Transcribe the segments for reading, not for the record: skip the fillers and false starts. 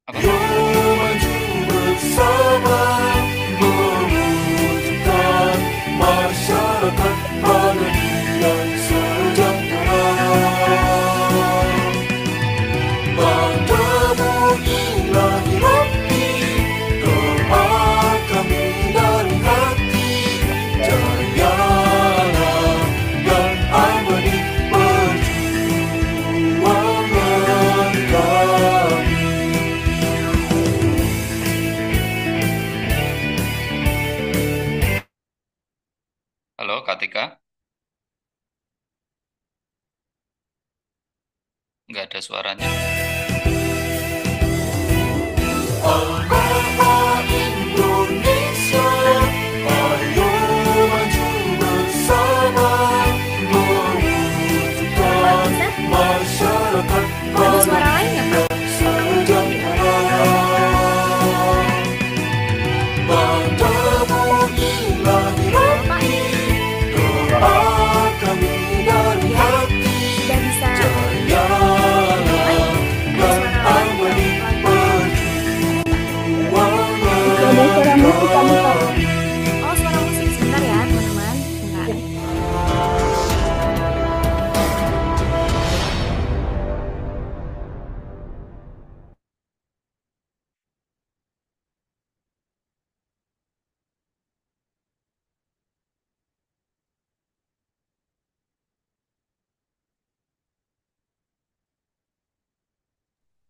Apa? Maju bersama mewujudkan masyarakat madani dan sejahtera. Padamu ilahi Rabbi, doa kami dari hati. Jayalah dan amani perjuangan kami. Halo, Kak Tika? Nggak ada suaranya. Alfa Indonesia, ayo maju bersama Pak mewujudkan bisa masyarakat ada suara madani lain ya, Pak? dan sejahtera. Padamu ilahi Halo, Pak. Rabbi, doa kami dari hati. Sudah bisa Jayalah mulai? Ada dan suara lain amani yang perjuangan kami. Oh, suara musik. Sebentar ya, teman-teman. Sebentar.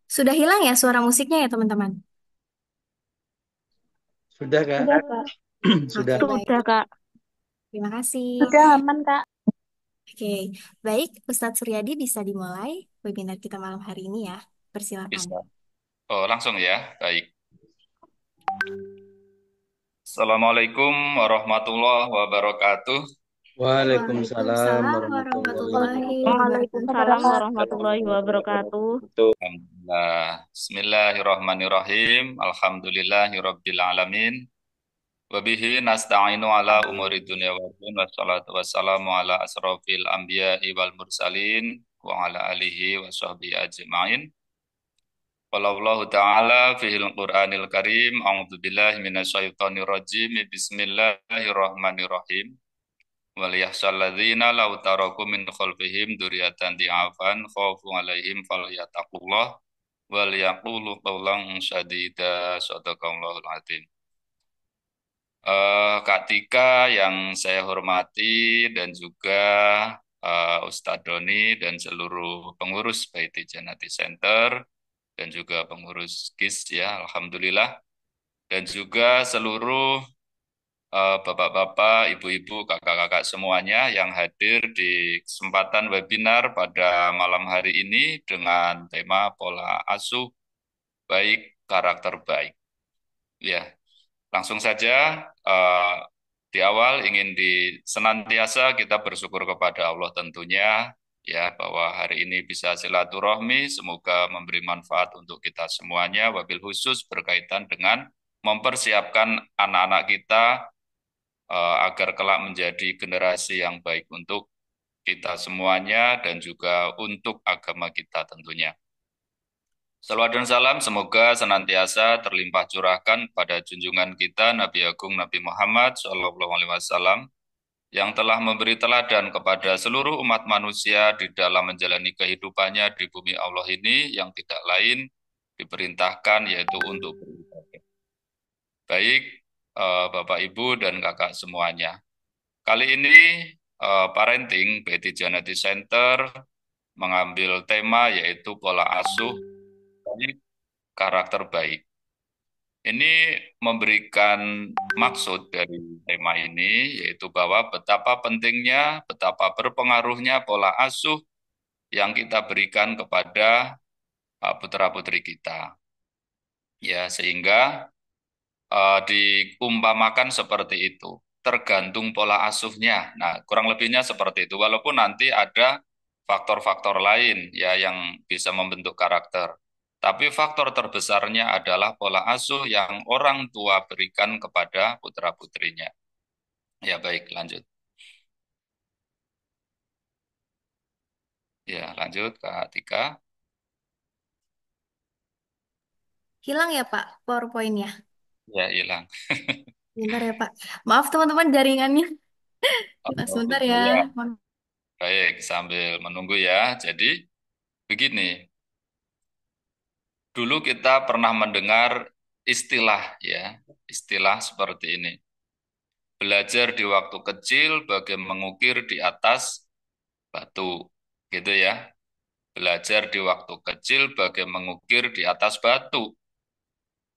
Sudah hilang ya suara musiknya ya, teman-teman? Sudah, Kak. Sudah, Kak. Sudah. Oke, baik. Sudah, Kak. Terima kasih. Sudah aman, Kak. Oke, baik. Ustadz Suryadi bisa dimulai webinar kita malam hari ini ya. Persilakan. Bisa. Oh, langsung ya. Baik. Assalamualaikum warahmatullahi wabarakatuh. Waalaikumsalam Waalaikumsalam warahmatullahi warahmatullahi wabarakatuh. wabarakatuh. Waalaikumsalam warahmatullahi wabarakatuh. Alhamdulillah. Bismillahirrahmanirrahim. Alhamdulillahirabbil alamin. Wa bihi nasta'inu ala umuri dunya wa din wassalatu wassalamu ala asrofil anbiya'i wal mursalin wa ala alihi wa sahbihi ajma'in. Qala Allah Ta'ala fihil Qur'anil Karim, a'udzu billahi minasyaitonir rajim. Bismillahirrahmanirrahim. Wal yahsal ladzina law taraku min khalfihim dzurriyyatan di'afan khafu 'alaihim falyattaqullah wal yaqulu qawlan sadida. Shadaqallahul adzim. Kak Tika yang saya hormati dan juga Ustadz Doni dan seluruh pengurus Baiti Janati Center dan juga pengurus KIS ya, Alhamdulillah. Dan juga seluruh bapak-bapak, ibu-ibu, kakak-kakak semuanya yang hadir di kesempatan webinar pada malam hari ini dengan tema pola asuh baik, karakter baik. Ya, langsung saja di awal ingin senantiasa kita bersyukur kepada Allah tentunya ya bahwa hari ini bisa silaturahmi, semoga memberi manfaat untuk kita semuanya, wabil khusus berkaitan dengan mempersiapkan anak-anak kita agar kelak menjadi generasi yang baik untuk kita semuanya dan juga untuk agama kita tentunya. Salawat dan salam semoga senantiasa terlimpah curahkan pada junjungan kita Nabi Agung Nabi Muhammad SAW yang telah memberi teladan kepada seluruh umat manusia di dalam menjalani kehidupannya di bumi Allah ini yang tidak lain diperintahkan yaitu untuk beribadah. Baik, Bapak Ibu dan Kakak semuanya. Kali ini Parenting BT Janati Center mengambil tema yaitu pola asuh baik, karakter baik. Ini memberikan maksud dari tema ini yaitu bahwa betapa pentingnya, betapa berpengaruhnya pola asuh yang kita berikan kepada putra-putri kita. Ya, sehingga diumpamakan seperti itu. Tergantung pola asuhnya. Nah, kurang lebihnya seperti itu. Walaupun nanti ada faktor-faktor lain ya yang bisa membentuk karakter. Tapi faktor terbesarnya adalah pola asuh yang orang tua berikan kepada putra-putrinya. Ya, baik, lanjut. Ya, lanjut Kak Tika. Hilang ya Pak PowerPoint-nya. Ya, hilang. Bentar ya Pak. Maaf teman-teman jaringannya. Oh, Sebentar gitu ya. ya. Baik, sambil menunggu ya. Jadi, begini. Dulu kita pernah mendengar istilah ya, istilah seperti ini. Belajar di waktu kecil bagai mengukir di atas batu. Gitu ya. Belajar di waktu kecil bagai mengukir di atas batu.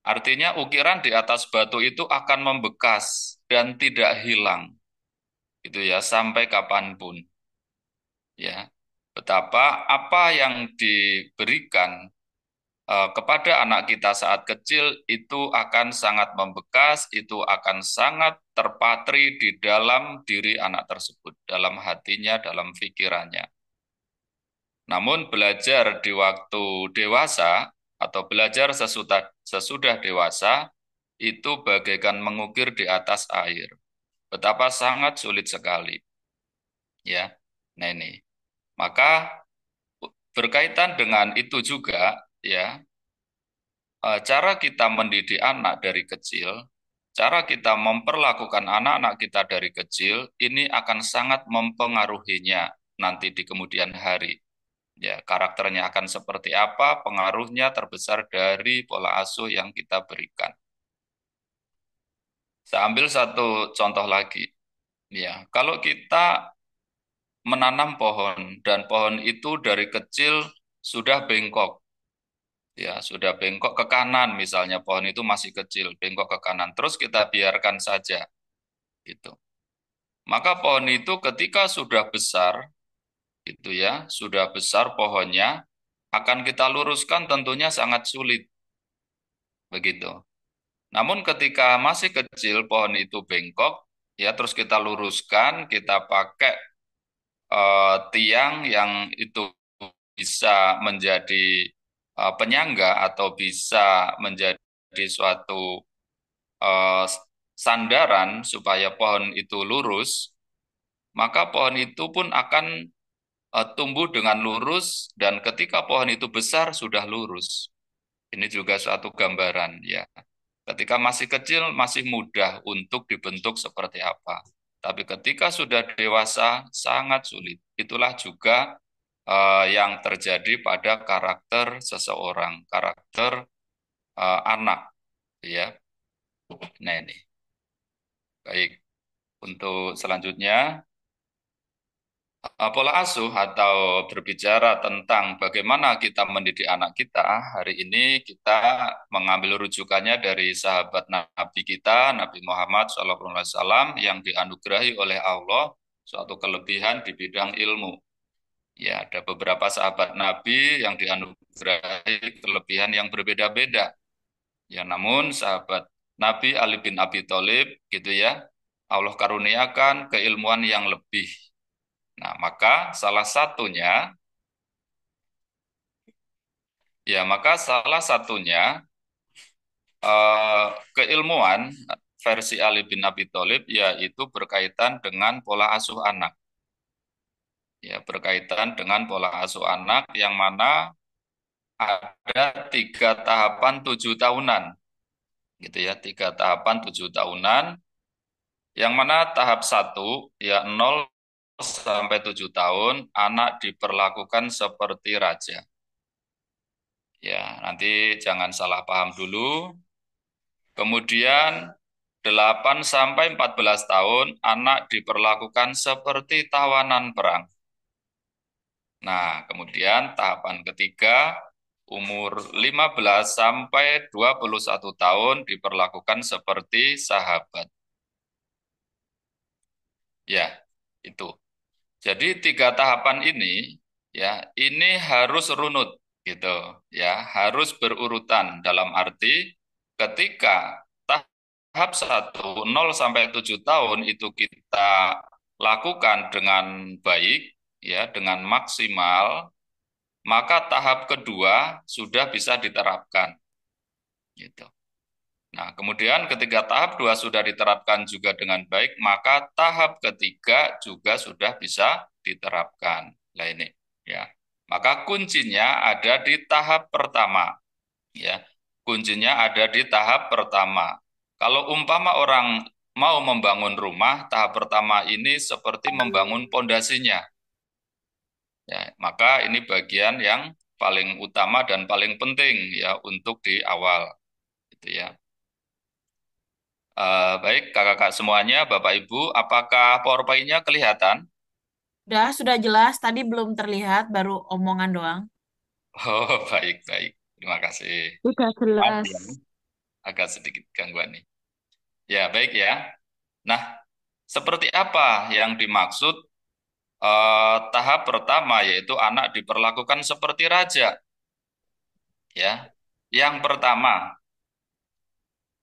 Artinya ukiran di atas batu itu akan membekas dan tidak hilang. Gitu ya, sampai kapanpun. Ya. Betapa apa yang diberikan kepada anak kita saat kecil itu akan sangat membekas, itu akan sangat terpatri di dalam diri anak tersebut, dalam hatinya, dalam pikirannya. Namun belajar di waktu dewasa atau belajar sesudah dewasa itu bagaikan mengukir di atas air. Betapa sangat sulit sekali, ya. Nah ini, maka berkaitan dengan itu juga, ya, cara kita mendidik anak dari kecil, cara kita memperlakukan anak-anak kita dari kecil, ini akan sangat mempengaruhinya nanti di kemudian hari. Ya, karakternya akan seperti apa, pengaruhnya terbesar dari pola asuh yang kita berikan. Saya ambil satu contoh lagi. Ya, kalau kita menanam pohon dan pohon itu dari kecil sudah bengkok, ya sudah bengkok ke kanan misalnya pohon itu masih kecil bengkok ke kanan terus kita biarkan saja gitu maka pohon itu ketika sudah besar gitu ya sudah besar pohonnya akan kita luruskan tentunya sangat sulit begitu namun ketika masih kecil pohon itu bengkok ya terus kita luruskan kita pakai tiang yang itu bisa menjadi penyangga atau bisa menjadi suatu eh, sandaran supaya pohon itu lurus, maka pohon itu pun akan tumbuh dengan lurus dan ketika pohon itu besar sudah lurus. Ini juga suatu gambaran ya. Ketika masih kecil masih mudah untuk dibentuk seperti apa. Tapi ketika sudah dewasa sangat sulit. Itulah juga yang terjadi pada karakter seseorang, karakter anak ya. Nah ini. Baik. Untuk selanjutnya, pola asuh atau berbicara tentang bagaimana kita mendidik anak kita, hari ini kita mengambil rujukannya dari sahabat Nabi kita, Nabi Muhammad SAW, yang dianugerahi oleh Allah suatu kelebihan di bidang ilmu. Ya, ada beberapa sahabat Nabi yang dianugerahi kelebihan yang berbeda-beda. Ya, namun sahabat Nabi Ali bin Abi Thalib, gitu ya, Allah karuniakan keilmuan yang lebih. Nah, maka salah satunya, keilmuan versi Ali bin Abi Thalib yaitu berkaitan dengan pola asuh anak. Ya, berkaitan dengan pola asuh anak yang mana ada 3 tahapan 7 tahunan, gitu ya, 3 tahapan 7 tahunan, yang mana tahap 1 ya 0 sampai 7 tahun anak diperlakukan seperti raja. Ya, nanti jangan salah paham dulu. Kemudian 8 sampai 14 tahun anak diperlakukan seperti tawanan perang. Nah, kemudian tahapan ketiga umur 15 sampai 21 tahun diperlakukan seperti sahabat. Ya, itu. Jadi 3 tahapan ini ya, ini harus runut gitu ya, harus berurutan dalam arti ketika tahap 1 0 sampai 7 tahun itu kita lakukan dengan baik ya, dengan maksimal, maka tahap kedua sudah bisa diterapkan gitu. Nah, kemudian ketika tahap 2 sudah diterapkan juga dengan baik, maka tahap ketiga juga sudah bisa diterapkan. Nah ini ya. Maka kuncinya ada di tahap pertama ya. kuncinya ada di tahap pertama. Kalau umpama orang mau membangun rumah, tahap pertama ini seperti membangun pondasinya. Ya, maka ini bagian yang paling utama dan paling penting ya untuk di awal, gitu ya. Baik, kakak-kakak semuanya, Bapak Ibu, apakah PowerPoint-nya kelihatan? Sudah jelas. Tadi belum terlihat, baru omongan doang. Oh, baik, baik. Terima kasih. Sudah Maaf jelas. ya, agak sedikit gangguan nih. Ya, baik ya. Nah, seperti apa yang dimaksud tahap pertama, yaitu anak diperlakukan seperti raja? Ya, yang pertama,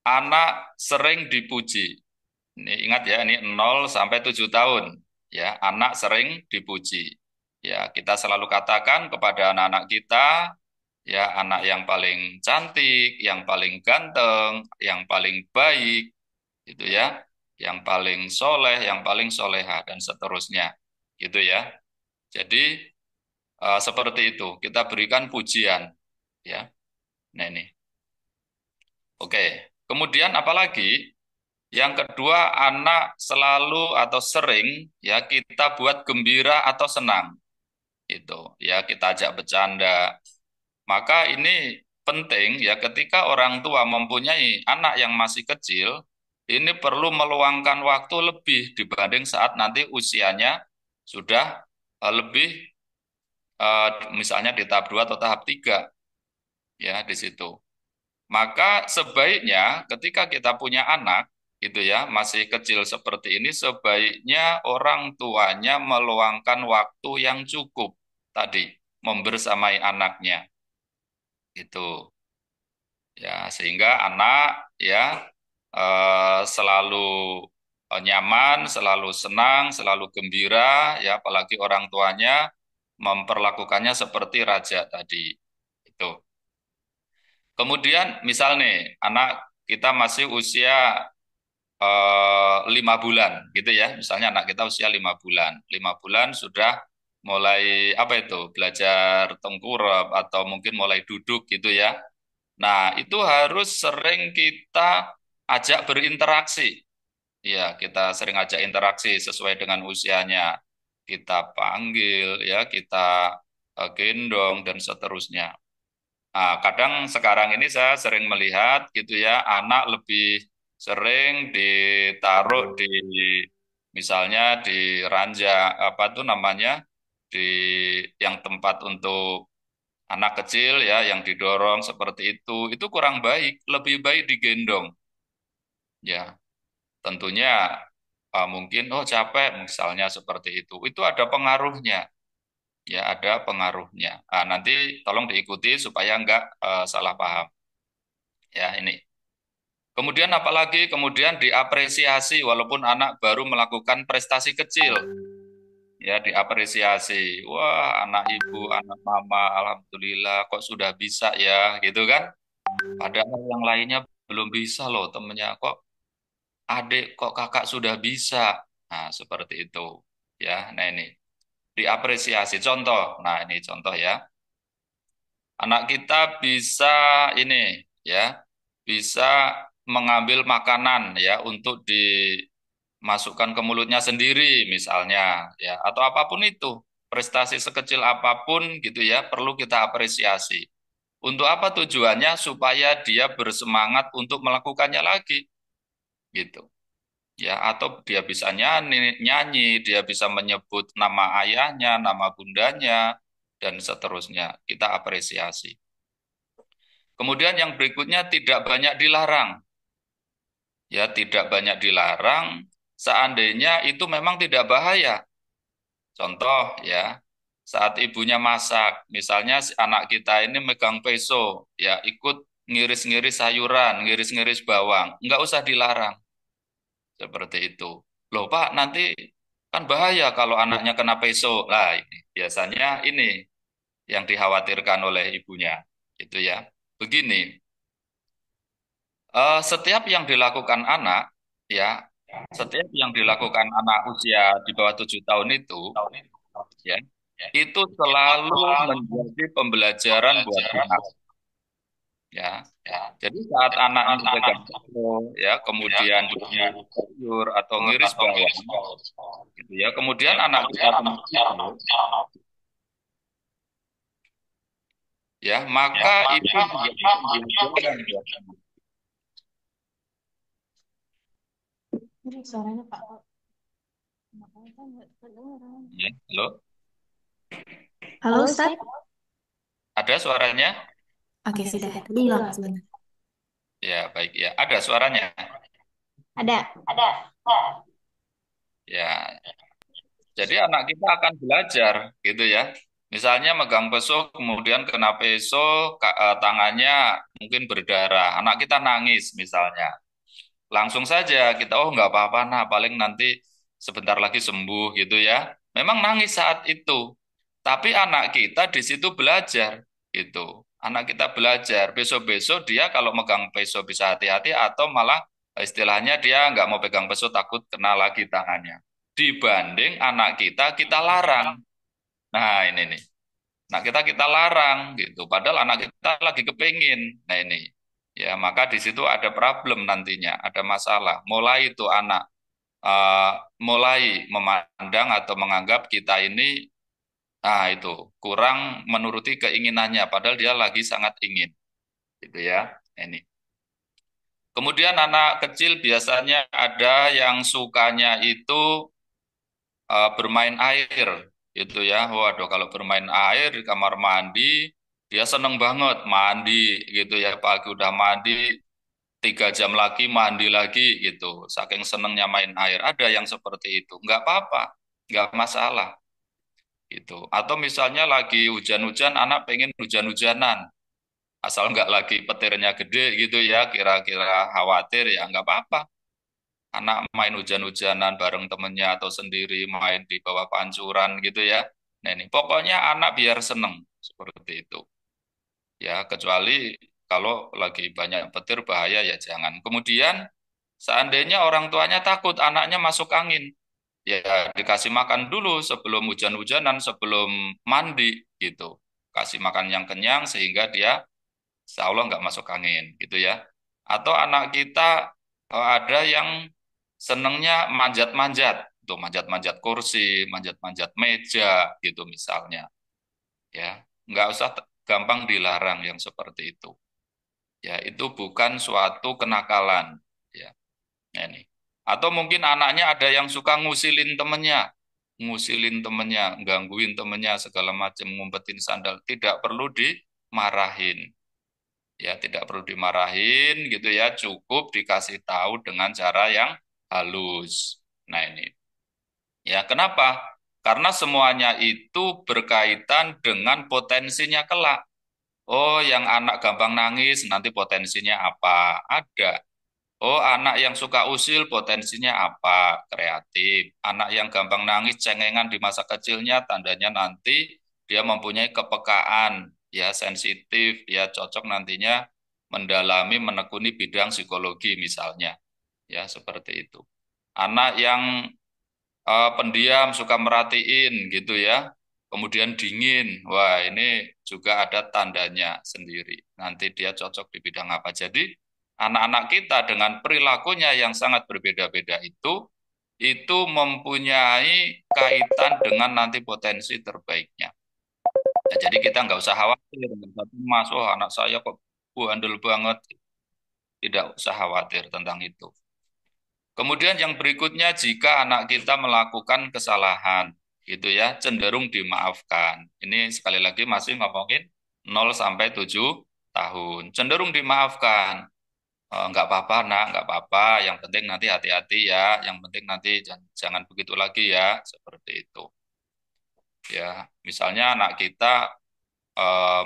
anak sering dipuji. Ini ingat ya, ini 0 sampai 7 tahun. Ya, anak sering dipuji. Ya, kita selalu katakan kepada anak-anak kita, ya, anak yang paling cantik, yang paling ganteng, yang paling baik, gitu ya, yang paling soleh, yang paling soleha, dan seterusnya, gitu ya. Jadi, seperti itu, kita berikan pujian, ya. Nah, ini. Oke. Kemudian apalagi? Yang kedua, anak selalu atau sering ya kita buat gembira atau senang. Itu ya kita ajak bercanda. Maka ini penting ya ketika orang tua mempunyai anak yang masih kecil, ini perlu meluangkan waktu lebih dibanding saat nanti usianya sudah lebih misalnya di tahap 2 atau tahap 3 ya di situ. Maka sebaiknya ketika kita punya anak, gitu ya, masih kecil seperti ini, sebaiknya orang tuanya meluangkan waktu yang cukup tadi, membersamai anaknya. Itu. Ya, sehingga anak ya selalu nyaman, selalu senang, selalu gembira, ya, apalagi orang tuanya memperlakukannya seperti raja tadi. Itu. Kemudian misal nih, anak kita masih usia 5 bulan, gitu ya. Misalnya anak kita usia 5 bulan. 5 bulan sudah mulai apa itu belajar tengkurap atau mungkin mulai duduk gitu ya. Nah, itu harus sering kita ajak berinteraksi. Ya, kita sering ajak interaksi sesuai dengan usianya. Kita panggil ya, kita gendong dan seterusnya. Nah, kadang sekarang ini saya sering melihat gitu ya, anak lebih sering ditaruh di misalnya di ranjang apa tuh namanya di yang tempat untuk anak kecil ya yang didorong seperti itu kurang baik, lebih baik digendong. Ya, tentunya mungkin oh capek misalnya seperti itu ada pengaruhnya. Ya, ada pengaruhnya. Nanti tolong diikuti supaya nggak salah paham. Ya, ini. Kemudian apalagi kemudian diapresiasi walaupun anak baru melakukan prestasi kecil. Ya, diapresiasi. Wah, anak ibu, anak mama, alhamdulillah kok sudah bisa ya, gitu kan? Padahal yang lainnya belum bisa loh, temennya kok adik, kok kakak sudah bisa. Nah, seperti itu. Ya, nah ini diapresiasi. Contoh. Nah, ini contoh ya. Anak kita bisa ini ya, bisa mengambil makanan ya untuk dimasukkan ke mulutnya sendiri misalnya ya atau apapun itu. Prestasi sekecil apapun gitu ya perlu kita apresiasi. Untuk apa tujuannya? Supaya dia bersemangat untuk melakukannya lagi gitu. Ya, atau dia bisa nyanyi, dia bisa menyebut nama ayahnya, nama bundanya, dan seterusnya. Kita apresiasi. Kemudian yang berikutnya tidak banyak dilarang. Ya, tidak banyak dilarang seandainya itu memang tidak bahaya. Contoh ya, saat ibunya masak, misalnya si anak kita ini megang peso, ya ikut ngiris-ngiris sayuran, ngiris-ngiris bawang, nggak usah dilarang. Seperti itu. Loh Pak, nanti kan bahaya kalau anaknya kena peso. Lah, ini biasanya ini yang dikhawatirkan oleh ibunya. Itu ya. Begini, setiap yang dilakukan anak, ya, setiap yang dilakukan anak usia di bawah 7 tahun itu, ya, itu selalu menjadi pembelajaran buat anak. ya. Jadi saat anaknya pegang pisau, ya, kemudian dia sayur atau ngiris bawang, gitu ya. Kemudian anak kita kena pisau, ya, maka itu menjadi pembelajaran buat anak. Ini suaranya Pak. Ya, halo, Halo, Ustaz. ada suaranya? Oke, sudah. Tadi hilang sebentar. Ya, baik ya. Ada suaranya. Ada. Ya, jadi anak kita akan belajar, gitu ya. Misalnya megang pisau, kemudian kena pisau, tangannya mungkin berdarah. Anak kita nangis, misalnya. Langsung saja kita, oh nggak apa-apa, nah paling nanti sebentar lagi sembuh, gitu ya. Memang nangis saat itu, tapi anak kita di situ belajar, gitu. Anak kita belajar, besok-besok dia kalau megang pisau bisa hati-hati, atau malah istilahnya dia nggak mau pegang pisau takut kena lagi tangannya. Dibanding anak kita larang. Nah ini nih, nah kita larang gitu. Padahal anak kita lagi kepingin. Nah ini, ya maka di situ ada problem nantinya, ada masalah. Mulai itu anak eh, mulai memandang atau menganggap kita ini, nah itu kurang menuruti keinginannya, padahal dia lagi sangat ingin, gitu ya. Ini. Kemudian anak kecil biasanya ada yang sukanya itu bermain air, gitu ya. Waduh, kalau bermain air di kamar mandi, dia seneng banget mandi, gitu ya. Pagi udah mandi, 3 jam lagi mandi lagi, gitu. Saking senengnya main air. Ada yang seperti itu, nggak apa-apa, nggak masalah, gitu. Atau misalnya lagi hujan-hujan, anak pengen hujan-hujanan, asal nggak lagi petirnya gede, gitu ya. Kira-kira khawatir ya nggak apa-apa. Anak main hujan-hujanan bareng temennya atau sendiri main di bawah pancuran, gitu ya. Nah ini pokoknya anak biar seneng seperti itu. Ya kecuali kalau lagi banyak petir bahaya ya jangan. Kemudian seandainya orang tuanya takut anaknya masuk angin, ya dikasih makan dulu sebelum hujan-hujanan, sebelum mandi, gitu. Kasih makan yang kenyang sehingga dia insya Allah nggak masuk angin, gitu ya. Atau anak kita ada yang senengnya manjat-manjat, tuh manjat-manjat kursi, manjat-manjat meja, gitu misalnya, ya nggak usah gampang dilarang yang seperti itu, ya itu bukan suatu kenakalan, ya. Nah, ini. Atau mungkin anaknya ada yang suka ngusilin temennya, gangguin temennya segala macam, ngumpetin sandal, tidak perlu dimarahin. Ya, tidak perlu dimarahin, gitu ya, cukup dikasih tahu dengan cara yang halus. Nah, ini. Ya, kenapa? Karena semuanya itu berkaitan dengan potensinya kelak. Oh, yang anak gampang nangis, nanti potensinya apa? Ada. Oh, anak yang suka usil, potensinya apa? Kreatif. Anak yang gampang nangis, cengengan di masa kecilnya, tandanya nanti dia mempunyai kepekaan, ya sensitif, ya cocok nantinya mendalami, menekuni bidang psikologi misalnya. Ya, seperti itu. Anak yang pendiam, suka merhatiin gitu ya. Kemudian dingin. Wah, ini juga ada tandanya sendiri. Nanti dia cocok di bidang apa. Jadi, anak-anak kita dengan perilakunya yang sangat berbeda-beda itu mempunyai kaitan dengan nanti potensi terbaiknya. Nah, jadi kita nggak usah khawatir. Mas, oh anak saya kok bandel banget. Tidak usah khawatir tentang itu. Kemudian yang berikutnya, jika anak kita melakukan kesalahan, gitu ya, cenderung dimaafkan. Ini sekali lagi masih ngomongin 0 sampai 7 tahun. Cenderung dimaafkan. Nggak apa-apa, nak, nggak apa-apa. Yang penting nanti hati-hati ya. Yang penting nanti jangan begitu lagi ya. Seperti itu. Ya, misalnya anak kita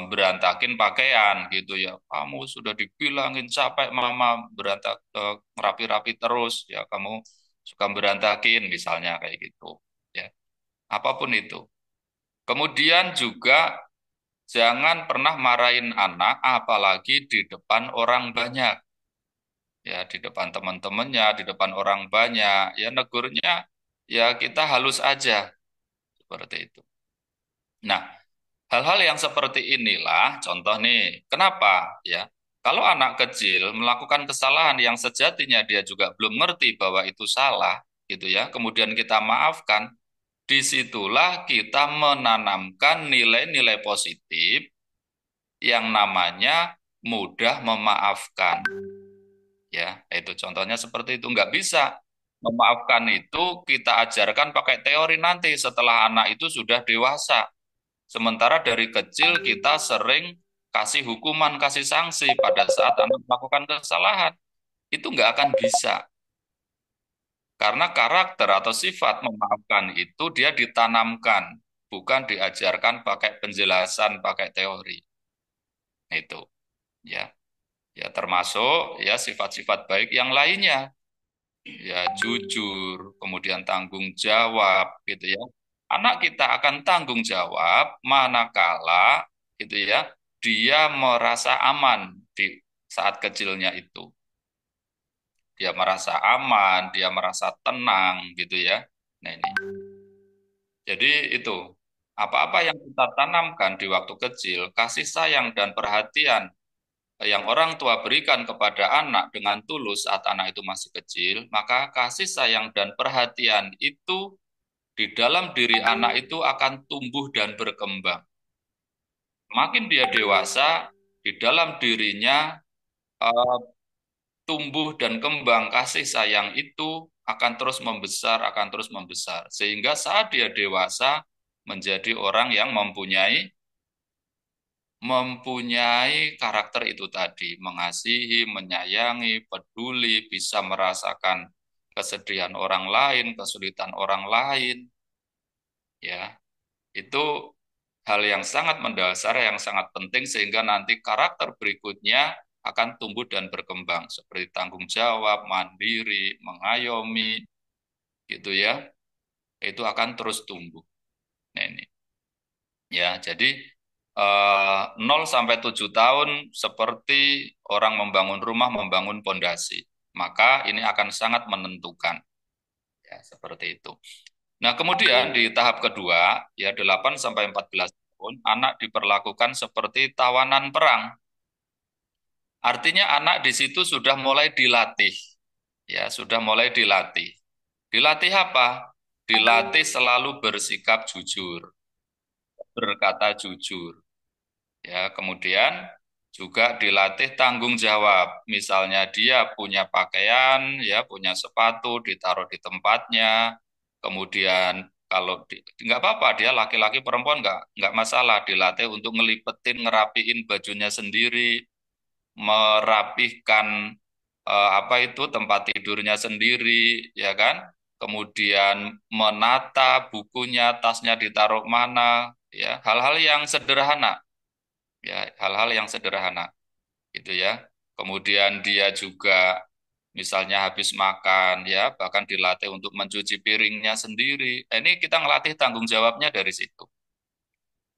berantakin pakaian gitu ya. Kamu sudah dibilangin capek mama berantak rapi-rapi terus ya, kamu suka berantakin misalnya kayak gitu. Ya, apapun itu. Kemudian juga jangan pernah marahin anak apalagi di depan orang banyak. Ya, di depan teman-temannya, di depan orang banyak, ya negurnya ya kita halus aja seperti itu. Nah, hal-hal yang seperti inilah contoh nih. Kenapa? Ya. Kalau anak kecil melakukan kesalahan yang sejatinya dia juga belum ngerti bahwa itu salah, gitu ya, kemudian kita maafkan, disitulah kita menanamkan nilai-nilai positif yang namanya mudah memaafkan. Ya, itu contohnya seperti itu. Nggak bisa memaafkan itu kita ajarkan pakai teori nanti setelah anak itu sudah dewasa. Sementara dari kecil kita sering kasih hukuman, kasih sanksi pada saat anak melakukan kesalahan. Itu nggak akan bisa. Karena karakter atau sifat memaafkan itu dia ditanamkan, bukan diajarkan pakai penjelasan, pakai teori. Itu, ya. Ya termasuk ya sifat-sifat baik yang lainnya. Ya jujur, kemudian tanggung jawab gitu ya. Anak kita akan tanggung jawab manakala gitu ya, dia merasa aman di saat kecilnya itu. Dia merasa aman, dia merasa tenang gitu ya. Nah ini. Jadi itu apa-apa yang kita tanamkan di waktu kecil, kasih sayang dan perhatian yang orang tua berikan kepada anak dengan tulus saat anak itu masih kecil, maka kasih sayang dan perhatian itu di dalam diri anak itu akan tumbuh dan berkembang. Makin dia dewasa, di dalam dirinya eh, tumbuh dan kembang kasih sayang itu akan terus membesar, sehingga saat dia dewasa menjadi orang yang mempunyai karakter itu tadi, mengasihi, menyayangi, peduli, bisa merasakan kesedihan orang lain, kesulitan orang lain, ya. Itu hal yang sangat mendasar, yang sangat penting sehingga nanti karakter berikutnya akan tumbuh dan berkembang seperti tanggung jawab, mandiri, mengayomi, gitu ya. Itu akan terus tumbuh. Nah, ini. Ya, jadi 0 sampai 7 tahun seperti orang membangun rumah, membangun pondasi. Maka ini akan sangat menentukan. Ya, seperti itu. Nah, kemudian di tahap kedua, ya 8 sampai 14 tahun, anak diperlakukan seperti tawanan perang. Artinya anak di situ sudah mulai dilatih. Ya, sudah mulai dilatih. Dilatih apa? Dilatih selalu bersikap jujur, berkata jujur. Ya, kemudian juga dilatih tanggung jawab. Misalnya dia punya pakaian, ya punya sepatu, ditaruh di tempatnya. Kemudian kalau nggak apa-apa, dia laki-laki perempuan nggak masalah. Dilatih untuk ngelipetin, ngerapiin bajunya sendiri, merapihkan apa itu tempat tidurnya sendiri, ya kan? Kemudian menata bukunya, tasnya ditaruh mana, ya hal-hal yang sederhana ya hal-hal yang sederhana gitu ya. Kemudian dia juga misalnya habis makan ya bahkan dilatih untuk mencuci piringnya sendiri. Ini kita ngelatih tanggung jawabnya dari situ.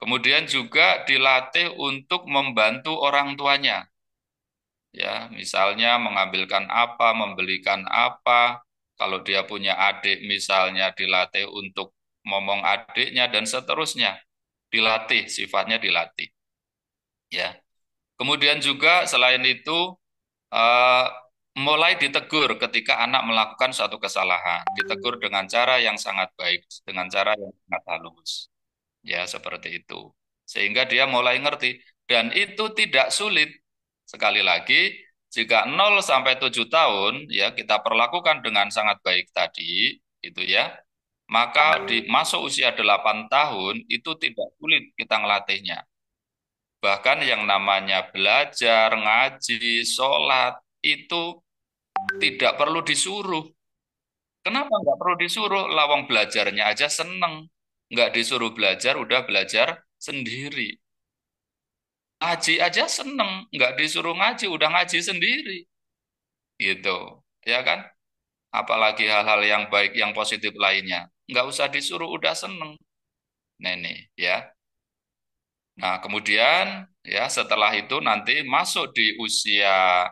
Kemudian juga dilatih untuk membantu orang tuanya ya, misalnya mengambilkan apa, membelikan apa. Kalau dia punya adik misalnya dilatih untuk ngomong adiknya dan seterusnya. Dilatih, sifatnya dilatih ya. Kemudian juga selain itu eh, mulai ditegur ketika anak melakukan suatu kesalahan, ditegur dengan cara yang sangat baik, dengan cara yang sangat halus, ya seperti itu. Sehingga dia mulai ngerti dan itu tidak sulit. Sekali lagi, jika 0 sampai 7 tahun ya kita perlakukan dengan sangat baik tadi, itu ya, maka di masuk usia 8 tahun itu tidak sulit kita ngelatihnya. Bahkan yang namanya belajar, ngaji, sholat, itu tidak perlu disuruh. Kenapa nggak perlu disuruh? Lawang belajarnya aja seneng. Nggak disuruh belajar, udah belajar sendiri. Ngaji aja seneng. Nggak disuruh ngaji, udah ngaji sendiri. Gitu. Ya kan? Apalagi hal-hal yang baik, yang positif lainnya. Nggak usah disuruh, udah seneng. Nenek, ya. Nah, kemudian ya setelah itu nanti masuk di usia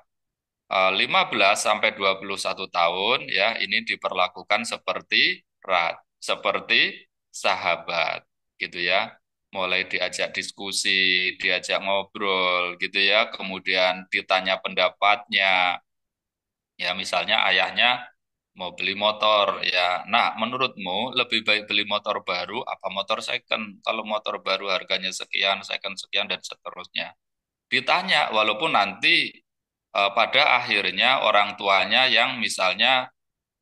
15 sampai 21 tahun ya ini diperlakukan seperti seperti sahabat gitu ya. mulai diajak diskusi, diajak ngobrol gitu ya, kemudian ditanya pendapatnya. Ya misalnya ayahnya mau beli motor ya. Nah, menurutmu lebih baik beli motor baru apa motor second? Kalau motor baru harganya sekian, second sekian dan seterusnya. Ditanya walaupun nanti pada akhirnya orang tuanya yang misalnya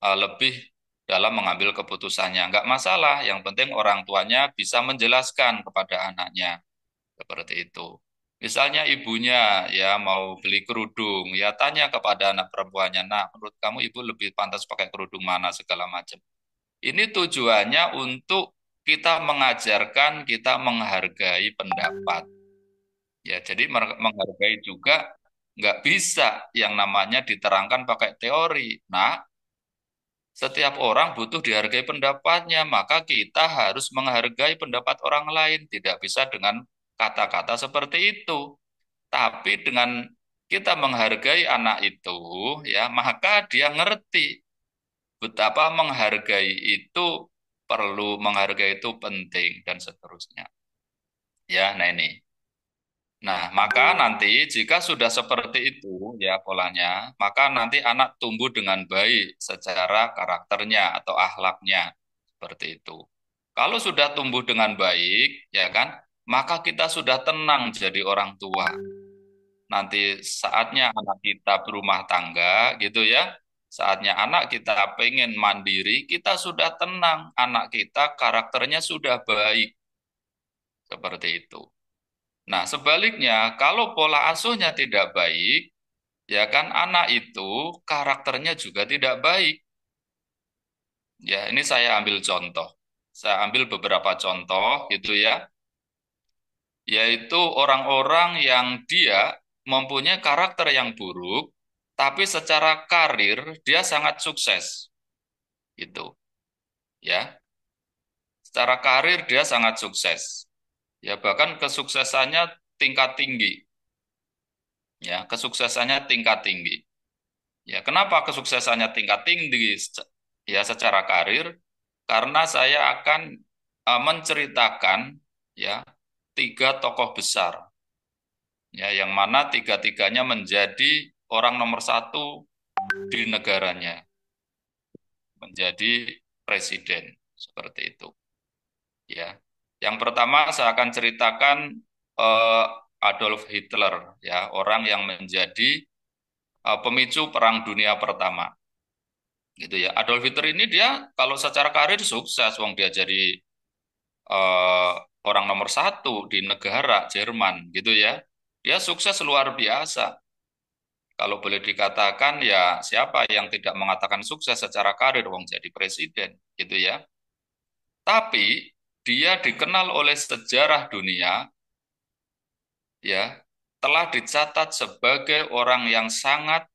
lebih dalam mengambil keputusannya. Nggak masalah, yang penting orang tuanya bisa menjelaskan kepada anaknya. Seperti itu. Misalnya ibunya ya mau beli kerudung, ya tanya kepada anak perempuannya, nah menurut kamu ibu lebih pantas pakai kerudung mana segala macam. Ini tujuannya untuk kita mengajarkan, kita menghargai pendapat. Ya, jadi menghargai juga nggak bisa yang namanya diterangkan pakai teori. Nah, setiap orang butuh dihargai pendapatnya, maka kita harus menghargai pendapat orang lain. Tidak bisa dengan kata-kata seperti itu. Tapi dengan kita menghargai anak itu, ya, maka dia ngerti betapa menghargai itu perlu, menghargai itu penting dan seterusnya. Ya, nah ini. Nah, maka nanti jika sudah seperti itu ya polanya, maka nanti anak tumbuh dengan baik secara karakternya atau akhlaknya seperti itu. Kalau sudah tumbuh dengan baik, ya kan, maka kita sudah tenang jadi orang tua. Nanti saatnya anak kita berumah tangga gitu ya, saatnya anak kita pengen mandiri, kita sudah tenang, anak kita karakternya sudah baik seperti itu. Nah, sebaliknya, kalau pola asuhnya tidak baik, ya kan anak itu karakternya juga tidak baik. Ya, ini saya ambil contoh. Saya ambil beberapa contoh gitu ya, yaitu orang-orang yang dia mempunyai karakter yang buruk, tapi secara karir dia sangat sukses. Gitu, ya. Secara karir dia sangat sukses. Ya, bahkan kesuksesannya tingkat tinggi. Ya, kesuksesannya tingkat tinggi. Ya, kenapa kesuksesannya tingkat tinggi ya secara karir? Karena saya akan menceritakan ya tiga tokoh besar ya yang mana tiga-tiganya menjadi orang nomor satu di negaranya, menjadi presiden seperti itu. Ya, yang pertama saya akan ceritakan eh, Adolf Hitler ya, orang yang menjadi pemicu Perang Dunia Pertama. Gitu ya. Adolf Hitler ini dia kalau secara karir sukses, wong dia jadi eh, orang nomor satu di negara Jerman, gitu ya. Dia sukses luar biasa. Kalau boleh dikatakan ya siapa yang tidak mengatakan sukses secara karir, wong jadi presiden, gitu ya. Tapi dia dikenal oleh sejarah dunia, ya, telah dicatat sebagai orang yang sangat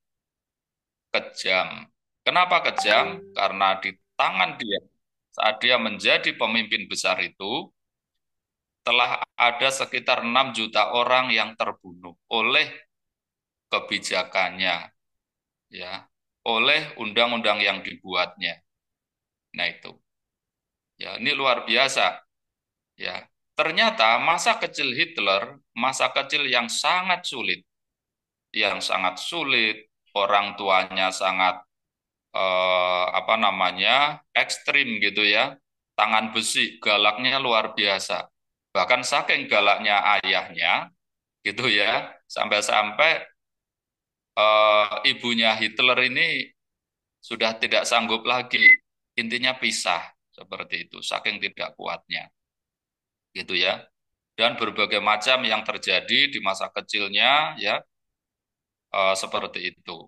kejam. Kenapa kejam? Karena di tangan dia saat dia menjadi pemimpin besar itu, telah ada sekitar 6 juta orang yang terbunuh oleh kebijakannya, ya, oleh undang-undang yang dibuatnya. Nah itu, ya ini luar biasa, ya. Ternyata masa kecil Hitler, masa kecil yang sangat sulit, orang tuanya sangat apa namanya ekstrim gitu ya, tangan besi, galaknya luar biasa. Bahkan saking galaknya ayahnya, gitu ya, sampai-sampai ibunya Hitler ini sudah tidak sanggup lagi, intinya pisah seperti itu, saking tidak kuatnya, gitu ya. Dan berbagai macam yang terjadi di masa kecilnya, ya seperti itu.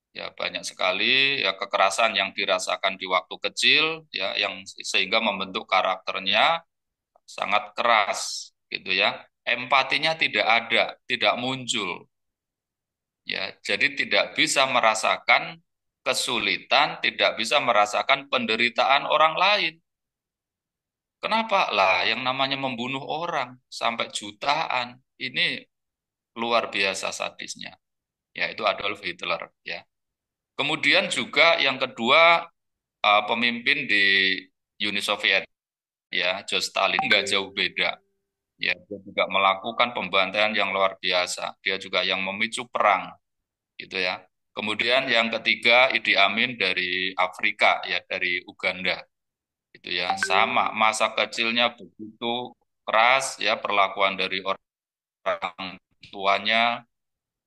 Ya banyak sekali ya kekerasan yang dirasakan di waktu kecil, ya yang sehingga membentuk karakternya sangat keras, gitu ya. Empatinya tidak ada, tidak muncul. Ya, jadi tidak bisa merasakan kesulitan, tidak bisa merasakan penderitaan orang lain. Kenapa? Lah, yang namanya membunuh orang sampai jutaan, ini luar biasa sadisnya. Ya, itu Adolf Hitler, ya. Kemudian juga yang kedua, pemimpin di Uni Soviet, ya, Joseph Stalin, nggak jauh beda. Ya, dia juga melakukan pembantaian yang luar biasa. Dia juga yang memicu perang, gitu ya. Kemudian yang ketiga, Idi Amin dari Afrika, ya, dari Uganda, gitu ya. Sama, masa kecilnya begitu keras, ya, perlakuan dari orang tuanya,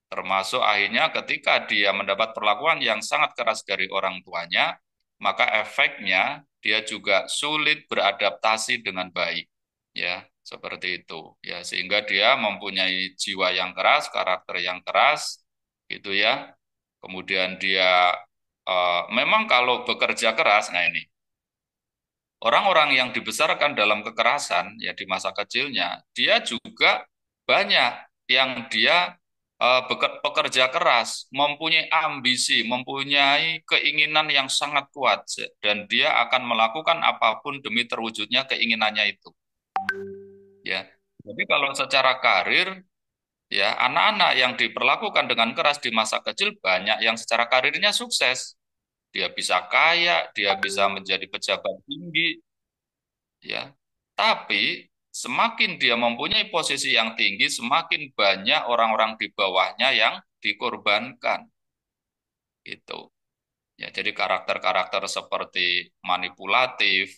termasuk akhirnya ketika dia mendapat perlakuan yang sangat keras dari orang tuanya, maka efeknya dia juga sulit beradaptasi dengan baik, ya, seperti itu, ya, sehingga dia mempunyai jiwa yang keras, karakter yang keras, gitu ya. Kemudian dia memang kalau bekerja keras, nah ini orang-orang yang dibesarkan dalam kekerasan ya di masa kecilnya, dia juga banyak yang dia pekerja keras, mempunyai ambisi, mempunyai keinginan yang sangat kuat, dan dia akan melakukan apapun demi terwujudnya keinginannya itu. Ya, jadi kalau secara karir, ya anak-anak yang diperlakukan dengan keras di masa kecil banyak yang secara karirnya sukses. Dia bisa kaya, dia bisa menjadi pejabat tinggi, ya. Tapi semakin dia mempunyai posisi yang tinggi, semakin banyak orang-orang di bawahnya yang dikorbankan. Itu. Ya, jadi karakter-karakter seperti manipulatif,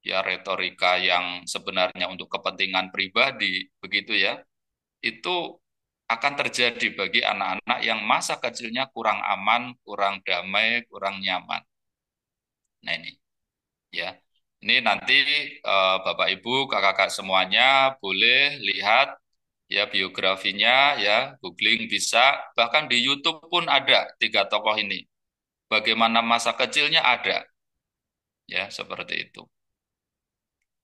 ya retorika yang sebenarnya untuk kepentingan pribadi, begitu ya. Itu akan terjadi bagi anak-anak yang masa kecilnya kurang aman, kurang damai, kurang nyaman. Nah, ini ya. Ini nanti Bapak Ibu, kakak-kakak semuanya boleh lihat ya biografinya ya, googling bisa, bahkan di YouTube pun ada tiga tokoh ini. Bagaimana masa kecilnya ada, ya seperti itu.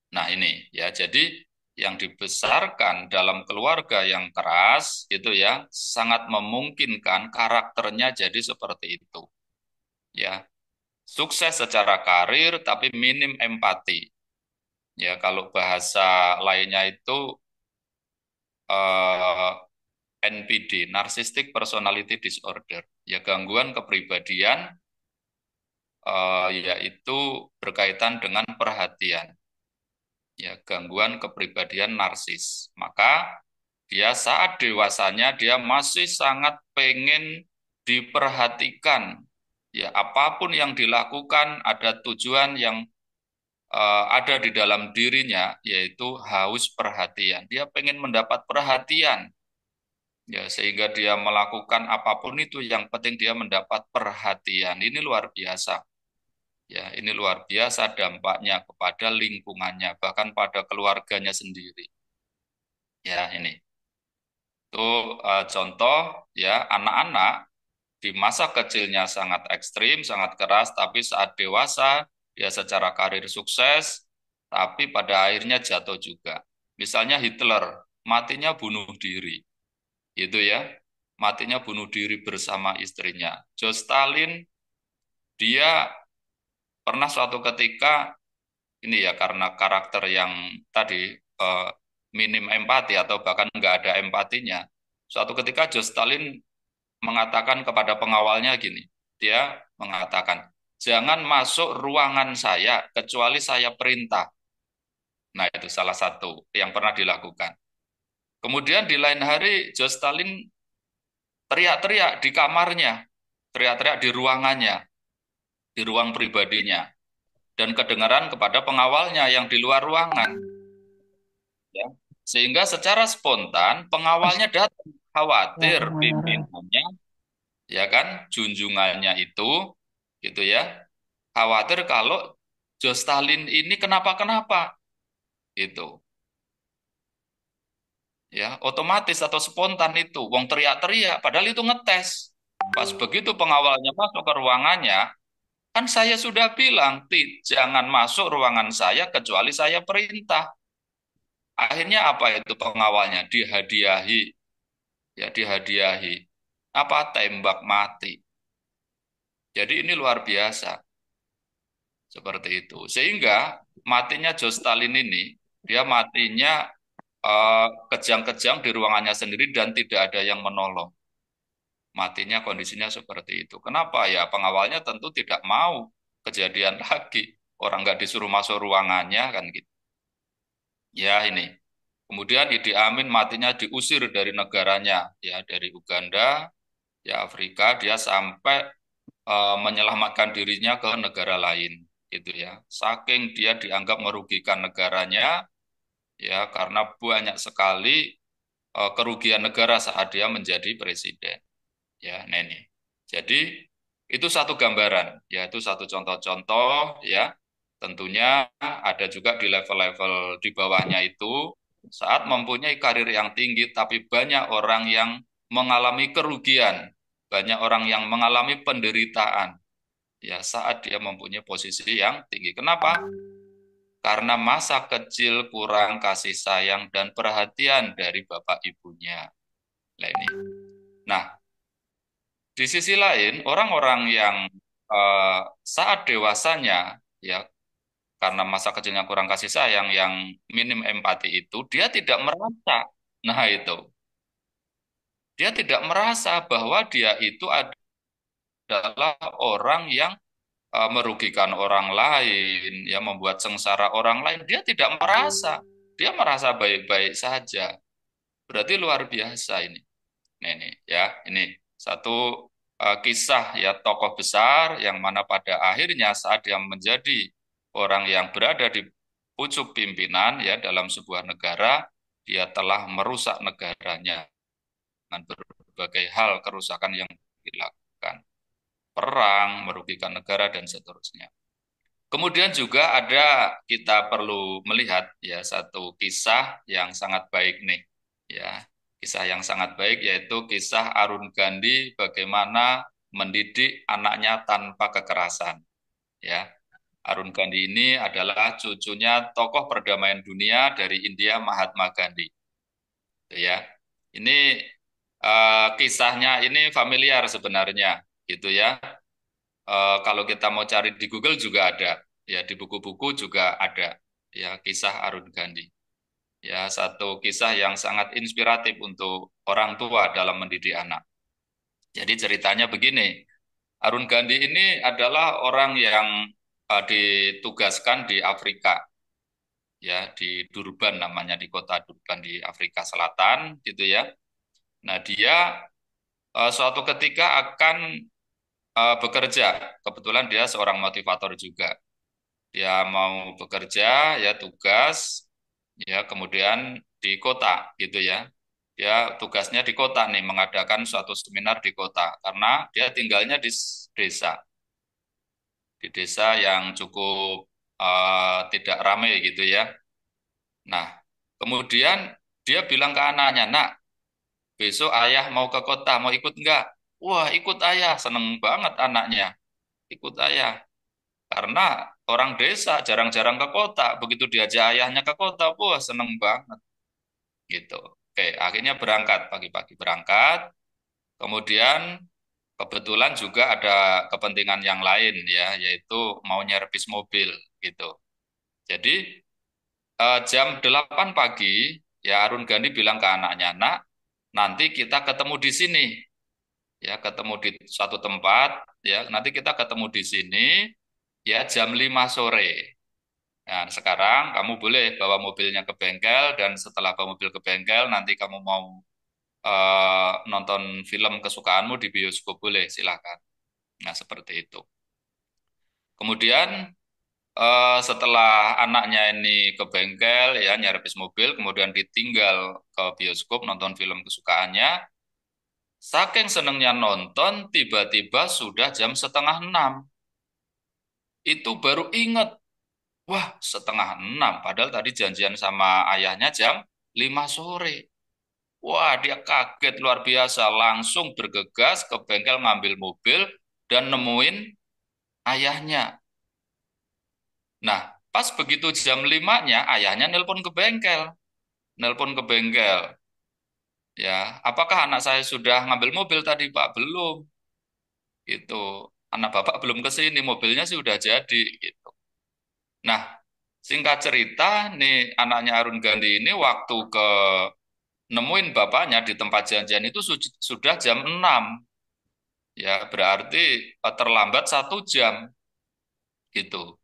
Nah ini ya, jadi yang dibesarkan dalam keluarga yang keras itu ya sangat memungkinkan karakternya jadi seperti itu. Ya, sukses secara karir tapi minim empati. Ya, kalau bahasa lainnya itu eh, NPD, Narcissistic Personality Disorder, ya gangguan kepribadian, yaitu berkaitan dengan perhatian, ya gangguan kepribadian narsis. Maka dia saat dewasanya dia masih sangat pengen diperhatikan, ya apapun yang dilakukan ada tujuan yang ada di dalam dirinya, yaitu haus perhatian. Dia pengen mendapat perhatian, ya sehingga dia melakukan apapun itu yang penting dia mendapat perhatian. Ini luar biasa. Ya, ini luar biasa dampaknya kepada lingkungannya, bahkan pada keluarganya sendiri. Ya, ini. Itu contoh ya anak-anak di masa kecilnya sangat ekstrim, sangat keras, tapi saat dewasa dia secara karir sukses, tapi pada akhirnya jatuh juga. Misalnya Hitler, matinya bunuh diri. Itu ya, matinya bunuh diri bersama istrinya. Joseph Stalin, dia pernah suatu ketika, ini ya karena karakter yang tadi minim empati atau bahkan nggak ada empatinya, suatu ketika Joseph Stalin mengatakan kepada pengawalnya gini, dia mengatakan, jangan masuk ruangan saya kecuali saya perintah. Nah itu salah satu yang pernah dilakukan. Kemudian di lain hari Joseph Stalin teriak-teriak di kamarnya, teriak-teriak di ruangannya, di ruang pribadinya, dan kedengaran kepada pengawalnya yang di luar ruangan. Ya. Sehingga secara spontan pengawalnya datang, khawatir pimpinannya, ya kan, junjungannya itu, gitu ya, khawatir kalau Joe Stalin ini kenapa-kenapa, itu, ya, otomatis atau spontan itu, wong teriak-teriak, padahal itu ngetes. Pas begitu pengawalnya masuk ke ruangannya, kan saya sudah bilang, jangan masuk ruangan saya kecuali saya perintah. Akhirnya apa itu pengawalnya? Dihadiahi, ya dihadiahi. Apa? Tembak mati. Jadi ini luar biasa. Seperti itu. Sehingga matinya Joe Stalin ini, dia matinya kejang-kejang di ruangannya sendiri dan tidak ada yang menolong. Matinya kondisinya seperti itu. Kenapa? Ya pengawalnya tentu tidak mau kejadian lagi. Orang nggak disuruh masuk ruangannya kan gitu. Ya ini. Kemudian Idi Amin matinya diusir dari negaranya, ya dari Uganda, ya Afrika, dia sampai menyelamatkan dirinya ke negara lain, gitu ya. Saking dia dianggap merugikan negaranya, ya karena banyak sekali kerugian negara saat dia menjadi presiden, ya Neni. Jadi itu satu gambaran, ya itu satu contoh-contoh, ya. Tentunya ada juga di level-level di bawahnya itu saat mempunyai karir yang tinggi, tapi banyak orang yang mengalami kerugian, banyak orang yang mengalami penderitaan, ya saat dia mempunyai posisi yang tinggi. Kenapa? Karena masa kecil kurang kasih sayang dan perhatian dari bapak ibunya. Nah, ini. Nah, di sisi lain, orang-orang yang saat dewasanya, ya karena masa kecilnya kurang kasih sayang, yang minim empati itu, dia tidak merasa. Nah, itu. Dia tidak merasa bahwa dia itu adalah orang yang merugikan orang lain, ya membuat sengsara orang lain. Dia tidak merasa. Dia merasa baik-baik saja. Berarti luar biasa ini. Ini ya, ini satu kisah ya tokoh besar yang mana pada akhirnya saat dia menjadi orang yang berada di pucuk pimpinan ya dalam sebuah negara, dia telah merusak negaranya dengan berbagai hal kerusakan yang dilakukan, perang, merugikan negara dan seterusnya. Kemudian juga ada kita perlu melihat ya satu kisah yang sangat baik nih ya. Kisah yang sangat baik yaitu kisah Arun Gandhi bagaimana mendidik anaknya tanpa kekerasan ya. Arun Gandhi ini adalah cucunya tokoh perdamaian dunia dari India Mahatma Gandhi ya. Ini kisahnya ini familiar sebenarnya gitu ya. Kalau kita mau cari di Google juga ada, ya di buku-buku juga ada, ya kisah Arun Gandhi. Ya satu kisah yang sangat inspiratif untuk orang tua dalam mendidik anak. Jadi ceritanya begini, Arun Gandhi ini adalah orang yang ditugaskan di Afrika, ya di Durban namanya di kota Durban di Afrika Selatan, gitu ya. Nah dia suatu ketika akan bekerja, kebetulan dia seorang motivator juga. Dia mau bekerja ya tugas ya kemudian di kota gitu ya. Dia tugasnya di kota nih mengadakan suatu seminar di kota karena dia tinggalnya di desa, di desa yang cukup tidak ramai gitu ya. Nah, kemudian dia bilang ke anaknya, "Nak, besok ayah mau ke kota, mau ikut enggak?" Wah, ikut ayah, seneng banget anaknya. Ikut ayah. Karena orang desa jarang-jarang ke kota. Begitu diajak ayahnya ke kota, wah seneng banget gitu. Oke, akhirnya berangkat pagi-pagi berangkat. Kemudian kebetulan juga ada kepentingan yang lain ya, yaitu mau nyervis mobil gitu. Jadi jam 8 pagi ya Arun Gandhi bilang ke anaknya, "Nak, nanti kita ketemu di sini." Ya, ketemu di suatu tempat ya, nanti kita ketemu di sini ya jam 5 sore. Nah, sekarang kamu boleh bawa mobilnya ke bengkel dan setelah bawa mobil ke bengkel nanti kamu mau nonton film kesukaanmu di bioskop boleh silakan. Nah, seperti itu. Kemudian setelah anaknya ini ke bengkel ya nyervis mobil kemudian ditinggal ke bioskop nonton film kesukaannya. Saking senengnya nonton tiba-tiba sudah jam setengah 6. Itu baru inget. Wah, setengah 6. Padahal tadi janjian sama ayahnya jam 5 sore. Wah, dia kaget luar biasa. Langsung bergegas ke bengkel ngambil mobil dan nemuin ayahnya. Nah, pas begitu jam 5-nya, ayahnya nelpon ke bengkel. Nelpon ke bengkel. Ya, apakah anak saya sudah ngambil mobil tadi, Pak? Belum. Itu. Anak Bapak belum ke sini, mobilnya sih udah jadi. Gitu. Nah, singkat cerita, nih anaknya Arun Gandhi ini waktu ke nemuin bapaknya di tempat janjian itu sudah jam 6. Ya, berarti terlambat 1 jam gitu.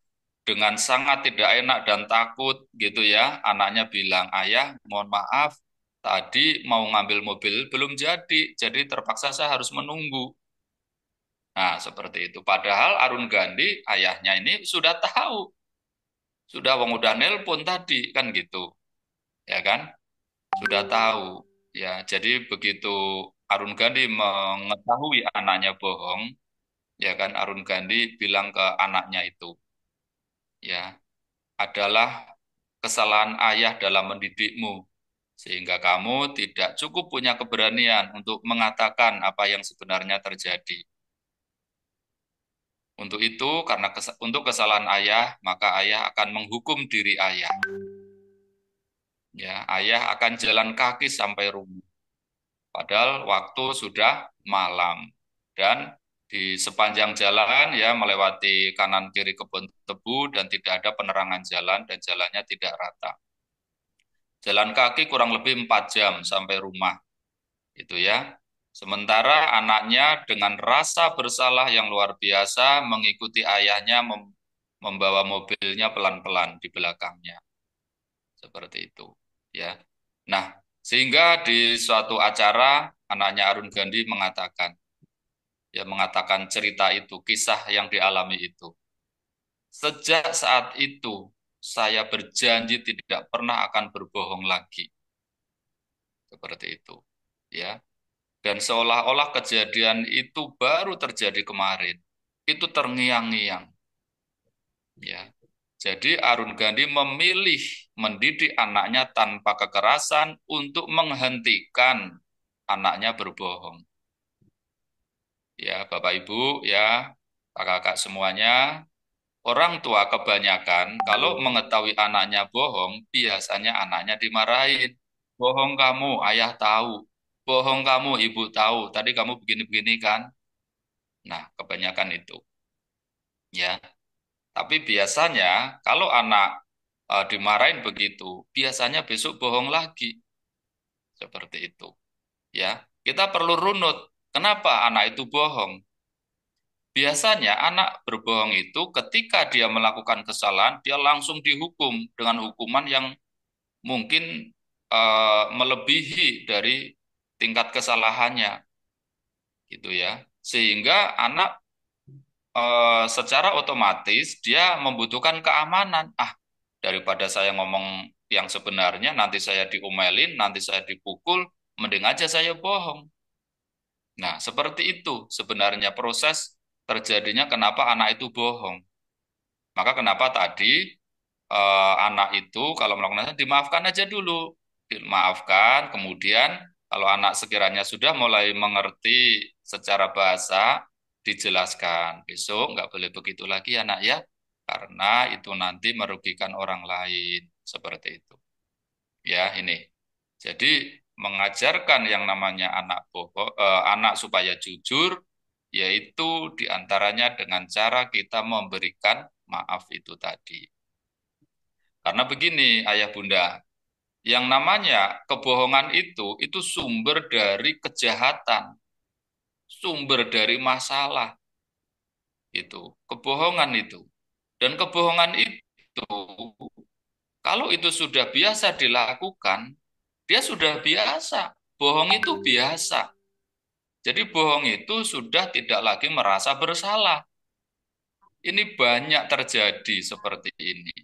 dengan sangat tidak enak dan takut gitu ya, anaknya bilang, "Ayah, mohon maaf, tadi mau ngambil mobil belum jadi terpaksa saya harus menunggu." Nah, seperti itu. Padahal Arun Gandhi, ayahnya ini sudah tahu, sudah wong udah nelpon tadi, kan gitu, ya kan? Sudah tahu, ya. Jadi begitu Arun Gandhi mengetahui anaknya bohong, ya kan? Arun Gandhi bilang ke anaknya itu, ya, adalah kesalahan ayah dalam mendidikmu, sehingga kamu tidak cukup punya keberanian untuk mengatakan apa yang sebenarnya terjadi. Untuk itu, karena untuk kesalahan ayah, maka ayah akan menghukum diri ayah. Ya, ayah akan jalan kaki sampai rumah. Padahal waktu sudah malam. Dan di sepanjang jalan ya melewati kanan kiri kebun tebu dan tidak ada penerangan jalan dan jalannya tidak rata. Jalan kaki kurang lebih 4 jam sampai rumah. Itu ya. Sementara anaknya dengan rasa bersalah yang luar biasa mengikuti ayahnya membawa mobilnya pelan-pelan di belakangnya. Seperti itu, ya. Nah, sehingga di suatu acara anaknya Arun Gandhi mengatakan, ya mengatakan cerita itu, kisah yang dialami itu. Sejak saat itu, saya berjanji tidak pernah akan berbohong lagi. Seperti itu, ya. Dan seolah-olah kejadian itu baru terjadi kemarin. Itu terngiang-ngiang, ya. Jadi Arun Gandhi memilih mendidik anaknya tanpa kekerasan untuk menghentikan anaknya berbohong. Ya, Bapak Ibu, ya, kakak-kakak semuanya, orang tua kebanyakan kalau mengetahui anaknya bohong, biasanya anaknya dimarahin. Bohong kamu, ayah tahu. Bohong kamu, ibu tahu. Tadi kamu begini-begini kan? Nah, kebanyakan itu. Ya, tapi biasanya kalau anak dimarahin begitu, biasanya besok bohong lagi. Seperti itu. Ya, kita perlu runut. Kenapa anak itu bohong? Biasanya anak berbohong itu ketika dia melakukan kesalahan, dia langsung dihukum dengan hukuman yang mungkin melebihi dari tingkat kesalahannya, gitu ya. Sehingga anak secara otomatis dia membutuhkan keamanan. Ah, daripada saya ngomong yang sebenarnya, nanti saya diomelin, nanti saya dipukul, mending aja saya bohong. Nah, seperti itu sebenarnya proses terjadinya kenapa anak itu bohong. Maka kenapa tadi anak itu kalau melakukan dimaafkan aja dulu. Dimaafkan, kemudian kalau anak sekiranya sudah mulai mengerti secara bahasa, dijelaskan. Besok nggak boleh begitu lagi anak ya, karena itu nanti merugikan orang lain. Seperti itu. Ya, ini. Jadi mengajarkan yang namanya anak supaya jujur, yaitu diantaranya dengan cara kita memberikan maaf itu tadi. Karena begini, ayah bunda, yang namanya kebohongan itu sumber dari kejahatan, sumber dari masalah, itu kebohongan itu. Dan kebohongan itu, kalau itu sudah biasa dilakukan, dia sudah biasa. Bohong itu biasa. Jadi bohong itu sudah tidak lagi merasa bersalah. Ini banyak terjadi seperti ini.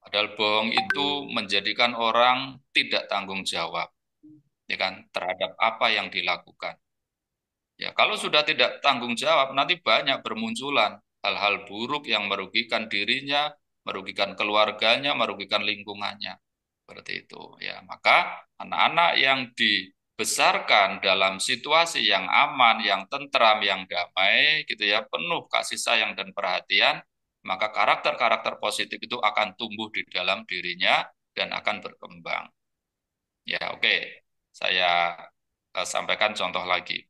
Padahal bohong itu menjadikan orang tidak tanggung jawab, ya kan, terhadap apa yang dilakukan. Ya, kalau sudah tidak tanggung jawab, nanti banyak bermunculan hal-hal buruk yang merugikan dirinya, merugikan keluarganya, merugikan lingkungannya. Seperti itu. Ya, maka anak-anak yang dibesarkan dalam situasi yang aman, yang tentram, yang damai, gitu ya, penuh kasih sayang dan perhatian, maka karakter-karakter positif itu akan tumbuh di dalam dirinya dan akan berkembang. Ya, oke. Saya sampaikan contoh lagi.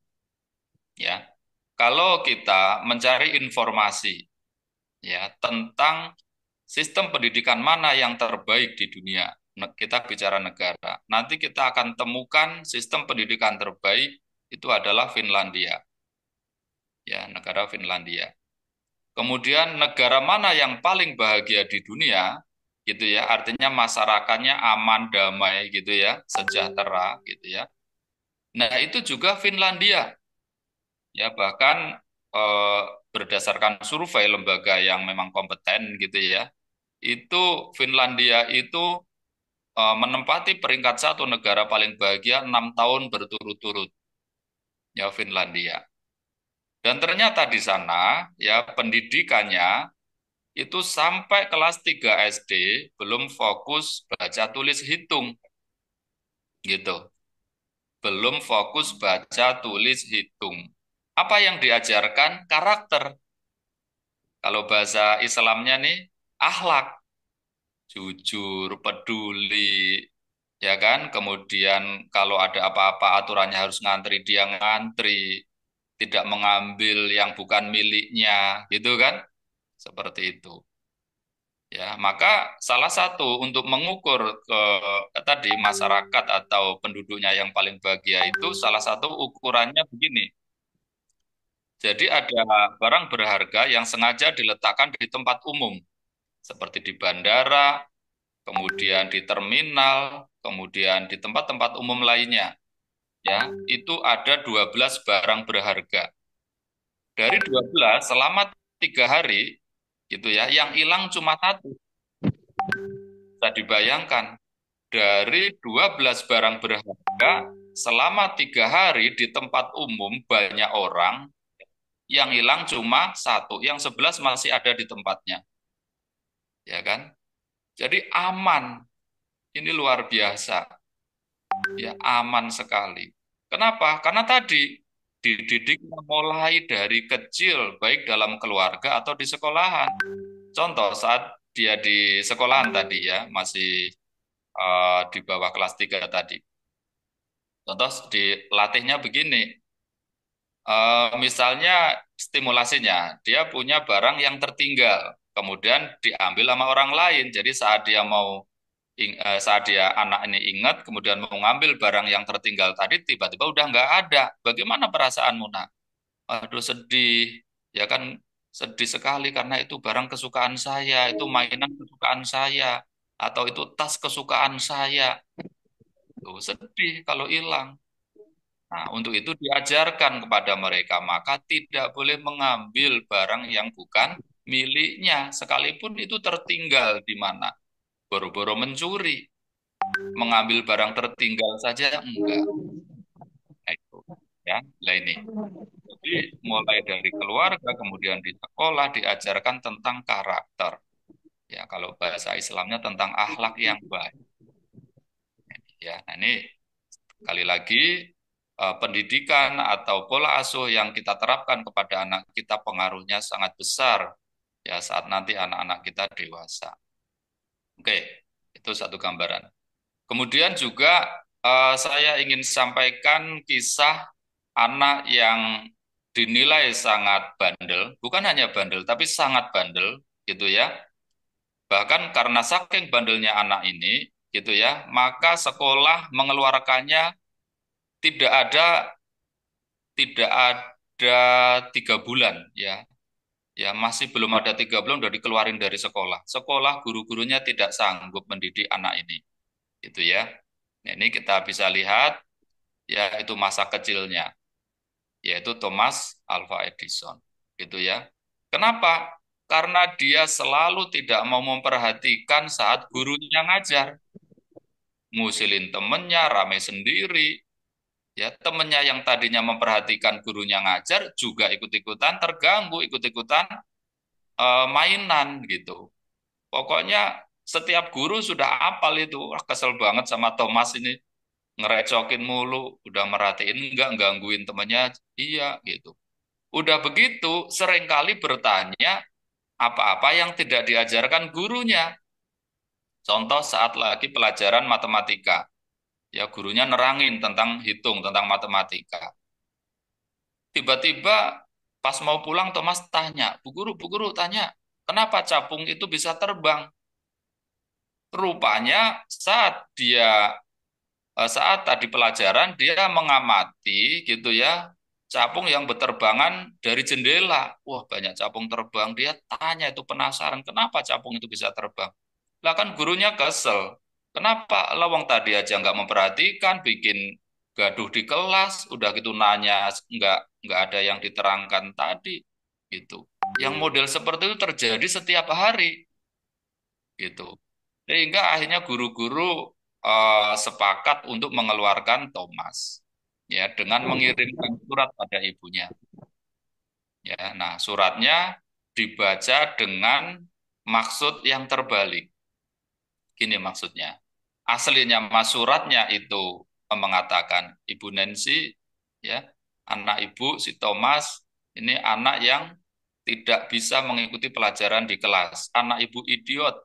Ya, kalau kita mencari informasi ya tentang sistem pendidikan mana yang terbaik di dunia, kita bicara negara. Nanti kita akan temukan sistem pendidikan terbaik itu adalah Finlandia. Ya, negara Finlandia. Kemudian negara mana yang paling bahagia di dunia, gitu ya, artinya masyarakatnya aman, damai, gitu ya, sejahtera, gitu ya. Nah, itu juga Finlandia, ya, bahkan eh, berdasarkan survei lembaga yang memang kompeten, gitu ya, itu Finlandia itu menempati peringkat satu negara paling bahagia 6 tahun berturut-turut, ya, Finlandia. Dan ternyata di sana, ya, pendidikannya itu sampai kelas 3 SD belum fokus baca tulis hitung gitu. Belum fokus baca tulis hitung. Apa yang diajarkan? Karakter. Kalau bahasa Islamnya nih, akhlak, jujur, peduli, ya kan? Kemudian kalau ada apa-apa aturannya harus ngantri, dia ngantri, tidak mengambil yang bukan miliknya, gitu kan? Seperti itu. Ya, maka salah satu untuk mengukur tadi masyarakat atau penduduknya yang paling bahagia itu salah satu ukurannya begini. Jadi ada barang berharga yang sengaja diletakkan di tempat umum, seperti di bandara, kemudian di terminal, kemudian di tempat-tempat umum lainnya. Ya, itu ada 12 barang berharga. Dari 12 selama 3 hari, gitu ya, yang hilang cuma satu. Bisa dibayangkan. Dari 12 barang berharga, selama 3 hari di tempat umum banyak orang, yang hilang cuma satu, yang 11 masih ada di tempatnya. Ya kan? Jadi aman, ini luar biasa. Ya, aman sekali. Kenapa? Karena tadi dididik mulai dari kecil, baik dalam keluarga atau di sekolahan. Contoh saat dia di sekolahan tadi ya, masih di bawah kelas 3 tadi. Contoh dilatihnya begini, misalnya stimulasinya, dia punya barang yang tertinggal, kemudian diambil sama orang lain. Jadi saat dia anak ini ingat, kemudian mau ngambil barang yang tertinggal tadi, tiba-tiba udah nggak ada. Bagaimana perasaanmu, nak? Aduh, sedih, ya kan, sedih sekali karena itu barang kesukaan saya, itu mainan kesukaan saya, atau itu tas kesukaan saya. Tuh, sedih kalau hilang. Nah, untuk itu diajarkan kepada mereka, maka tidak boleh mengambil barang yang bukan miliknya, sekalipun itu tertinggal di mana. Boro-boro mencuri, mengambil barang tertinggal saja enggak. Nah, itu ya, lah ini. Jadi mulai dari keluarga, kemudian di sekolah diajarkan tentang karakter. Ya, kalau bahasa Islamnya tentang akhlak yang baik. Ya, nah ini sekali lagi pendidikan atau pola asuh yang kita terapkan kepada anak kita pengaruhnya sangat besar ya saat nanti anak-anak kita dewasa. Oke, itu satu gambaran. Kemudian juga saya ingin sampaikan kisah anak yang dinilai sangat bandel, bukan hanya bandel tapi sangat bandel gitu ya. Bahkan karena saking bandelnya anak ini gitu ya, maka sekolah mengeluarkannya tidak ada tidak ada 3 bulan ya. Ya, masih belum ada 3 bulan udah dikeluarin dari sekolah. Sekolah guru-gurunya tidak sanggup mendidik anak ini. Itu ya. Nah, ini kita bisa lihat, ya itu masa kecilnya, yaitu Thomas Alva Edison. Gitu ya. Kenapa? Karena dia selalu tidak mau memperhatikan saat gurunya ngajar. Ngusilin temennya, rame sendiri. Ya, temennya yang tadinya memperhatikan gurunya ngajar juga ikut-ikutan terganggu, ikut-ikutan mainan gitu. Pokoknya setiap guru sudah apal itu. Wah, kesel banget sama Thomas ini. Ngerecokin mulu, udah merhatiin enggak, gangguin temennya, iya gitu. Udah begitu, seringkali bertanya apa-apa yang tidak diajarkan gurunya. Contoh saat lagi pelajaran matematika. Ya, gurunya nerangin tentang hitung, tentang matematika. Tiba-tiba pas mau pulang Thomas tanya, Bu guru tanya, kenapa capung itu bisa terbang? Rupanya saat tadi pelajaran dia mengamati gitu ya capung yang berterbangan dari jendela. Wah, banyak capung terbang. Dia tanya itu penasaran, kenapa capung itu bisa terbang? Lah kan gurunya kesel. Kenapa lawang tadi aja nggak memperhatikan, bikin gaduh di kelas, udah gitu nanya nggak ada yang diterangkan tadi, gitu. Yang model seperti itu terjadi setiap hari, gitu. Sehingga akhirnya guru-guru sepakat untuk mengeluarkan Thomas, ya, dengan mengirimkan surat pada ibunya. Ya, nah suratnya dibaca dengan maksud yang terbalik. Gini maksudnya. Aslinya mas suratnya itu mengatakan Ibu Nancy, ya, anak ibu si Thomas ini anak yang tidak bisa mengikuti pelajaran di kelas. Anak ibu idiot,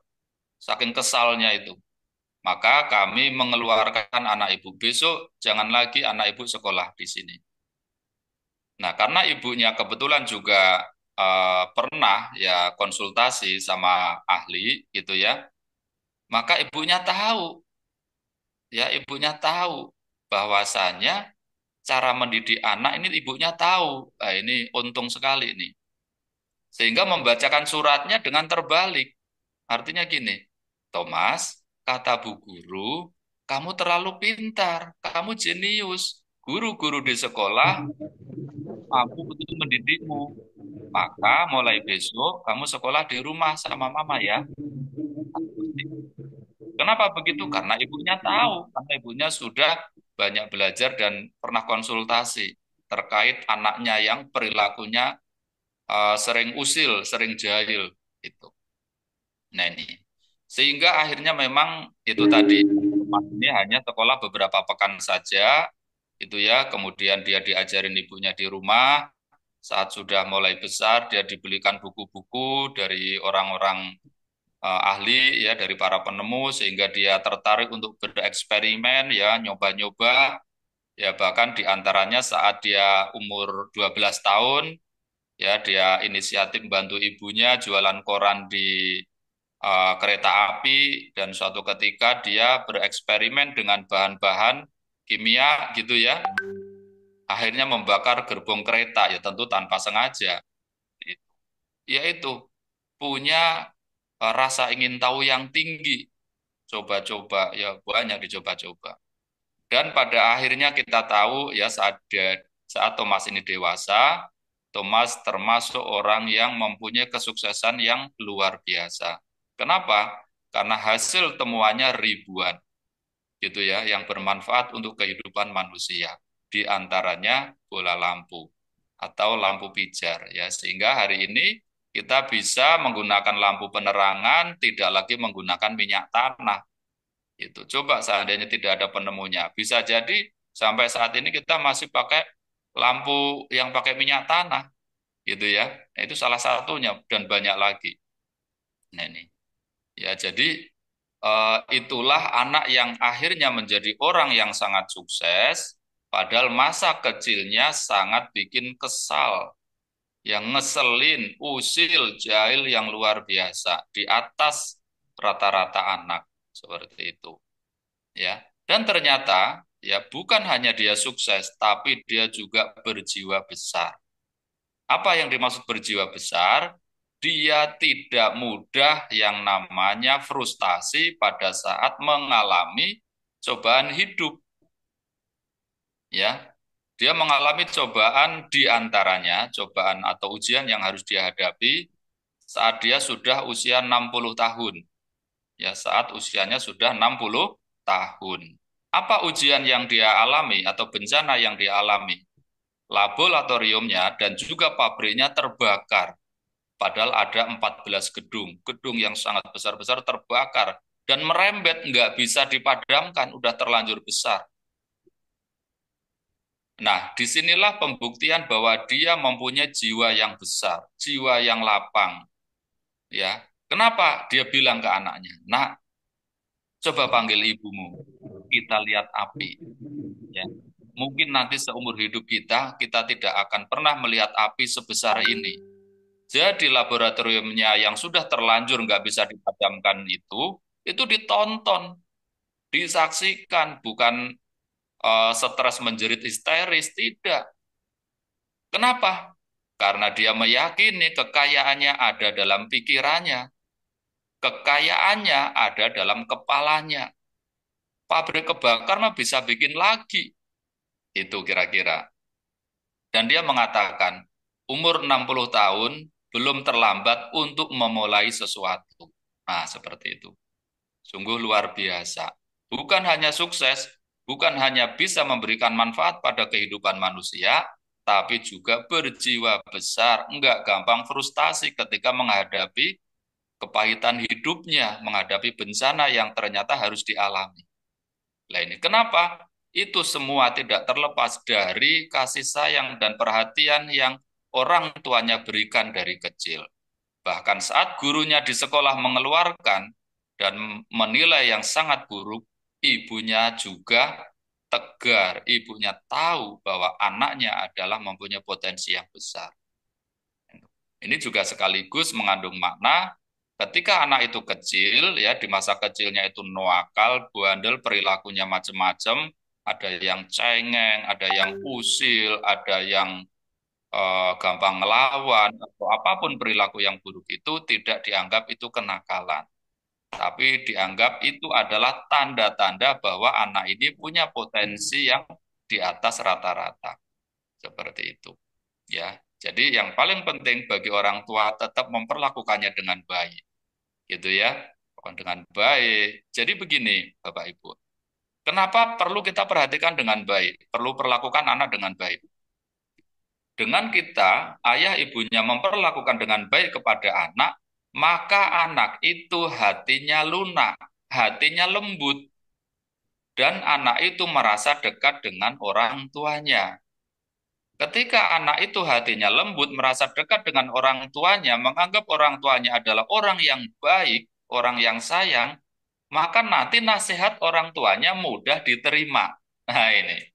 saking kesalnya itu. Maka kami mengeluarkan anak ibu. Besok jangan lagi anak ibu sekolah di sini. Nah, karena ibunya kebetulan juga pernah ya konsultasi sama ahli gitu ya, maka ibunya tahu bahwasannya cara mendidik anak ini ibunya tahu. Nah, ini untung sekali nih. Sehingga membacakan suratnya dengan terbalik. Artinya gini, Thomas, kata Bu Guru, kamu terlalu pintar, kamu jenius. Guru-guru di sekolah mampu untuk mendidikmu. Maka mulai besok kamu sekolah di rumah sama mama ya. Kenapa begitu? Karena ibunya tahu, karena ibunya sudah banyak belajar dan pernah konsultasi terkait anaknya yang perilakunya sering usil, sering jahil itu. Nah ini, sehingga akhirnya memang itu tadi, ini hanya sekolah beberapa pekan saja, itu ya. Kemudian dia diajarin ibunya di rumah. Saat sudah mulai besar, dia dibelikan buku-buku dari orang-orang ahli ya, dari para penemu, sehingga dia tertarik untuk bereksperimen ya, nyoba-nyoba ya, bahkan diantaranya saat dia umur 12 tahun ya, dia inisiatif bantu ibunya jualan koran di kereta api, dan suatu ketika dia bereksperimen dengan bahan-bahan kimia gitu ya, akhirnya membakar gerbong kereta ya, tentu tanpa sengaja. Yaitu punya rasa ingin tahu yang tinggi, coba-coba ya, banyak dicoba-coba. Dan pada akhirnya kita tahu ya, saat Thomas ini dewasa, Thomas termasuk orang yang mempunyai kesuksesan yang luar biasa. Kenapa? Karena hasil temuannya ribuan gitu ya, yang bermanfaat untuk kehidupan manusia. Di antaranya bola lampu atau lampu pijar ya, sehingga hari ini kita bisa menggunakan lampu penerangan, tidak lagi menggunakan minyak tanah. Itu coba seandainya tidak ada penemunya, bisa jadi sampai saat ini kita masih pakai lampu yang pakai minyak tanah, gitu ya. Nah, itu salah satunya dan banyak lagi. Nah ini, ya jadi itulah anak yang akhirnya menjadi orang yang sangat sukses, padahal masa kecilnya sangat bikin kesal, yang ngeselin, usil, jahil yang luar biasa, di atas rata-rata anak seperti itu. Ya, dan ternyata ya bukan hanya dia sukses, tapi dia juga berjiwa besar. Apa yang dimaksud berjiwa besar? Dia tidak mudah yang namanya frustasi pada saat mengalami cobaan hidup. Ya, dia mengalami cobaan, di antaranya cobaan atau ujian yang harus dia hadapi saat dia sudah usia 60 tahun. Ya, saat usianya sudah 60 tahun. Apa ujian yang dia alami atau bencana yang dia alami? Laboratoriumnya dan juga pabriknya terbakar. Padahal ada 14 gedung. Gedung yang sangat besar-besar terbakar dan merembet, nggak bisa dipadamkan, udah terlanjur besar. Nah, disinilah pembuktian bahwa dia mempunyai jiwa yang besar, jiwa yang lapang. Ya, kenapa dia bilang ke anaknya, "Nak, coba panggil ibumu, kita lihat api." Ya, mungkin nanti seumur hidup kita tidak akan pernah melihat api sebesar ini. Jadi laboratoriumnya yang sudah terlanjur nggak bisa dipadamkan itu ditonton, disaksikan, bukan stres menjerit histeris, tidak. Kenapa? Karena dia meyakini kekayaannya ada dalam pikirannya, kekayaannya ada dalam kepalanya. Pabrik kebakar mah bisa bikin lagi. Itu kira-kira. Dan dia mengatakan, umur 60 tahun belum terlambat untuk memulai sesuatu. Nah, seperti itu. Sungguh luar biasa. Bukan hanya sukses, bukan hanya bisa memberikan manfaat pada kehidupan manusia, tapi juga berjiwa besar, enggak gampang frustasi ketika menghadapi kepahitan hidupnya, menghadapi bencana yang ternyata harus dialami. Nah ini kenapa? Itu semua tidak terlepas dari kasih sayang dan perhatian yang orang tuanya berikan dari kecil. Bahkan saat gurunya di sekolah mengeluarkan dan menilai yang sangat buruk, ibunya juga tegar. Ibunya tahu bahwa anaknya adalah mempunyai potensi yang besar. Ini juga sekaligus mengandung makna ketika anak itu kecil, ya di masa kecilnya itu nakal, bandel, perilakunya macam-macam, ada yang cengeng, ada yang usil, ada yang gampang ngelawan, atau apapun perilaku yang buruk itu tidak dianggap itu kenakalan. Tapi dianggap itu adalah tanda-tanda bahwa anak ini punya potensi yang di atas rata-rata. Seperti itu. Ya, jadi yang paling penting bagi orang tua tetap memperlakukannya dengan baik. Gitu ya. Dengan baik. Jadi begini, Bapak Ibu. Kenapa perlu kita perhatikan dengan baik? Perlu perlakukan anak dengan baik. Dengan kita, ayah ibunya memperlakukan dengan baik kepada anak, maka anak itu hatinya lunak, hatinya lembut, dan anak itu merasa dekat dengan orang tuanya. Ketika anak itu hatinya lembut, merasa dekat dengan orang tuanya, menganggap orang tuanya adalah orang yang baik, orang yang sayang, maka nanti nasihat orang tuanya mudah diterima. Nah ini.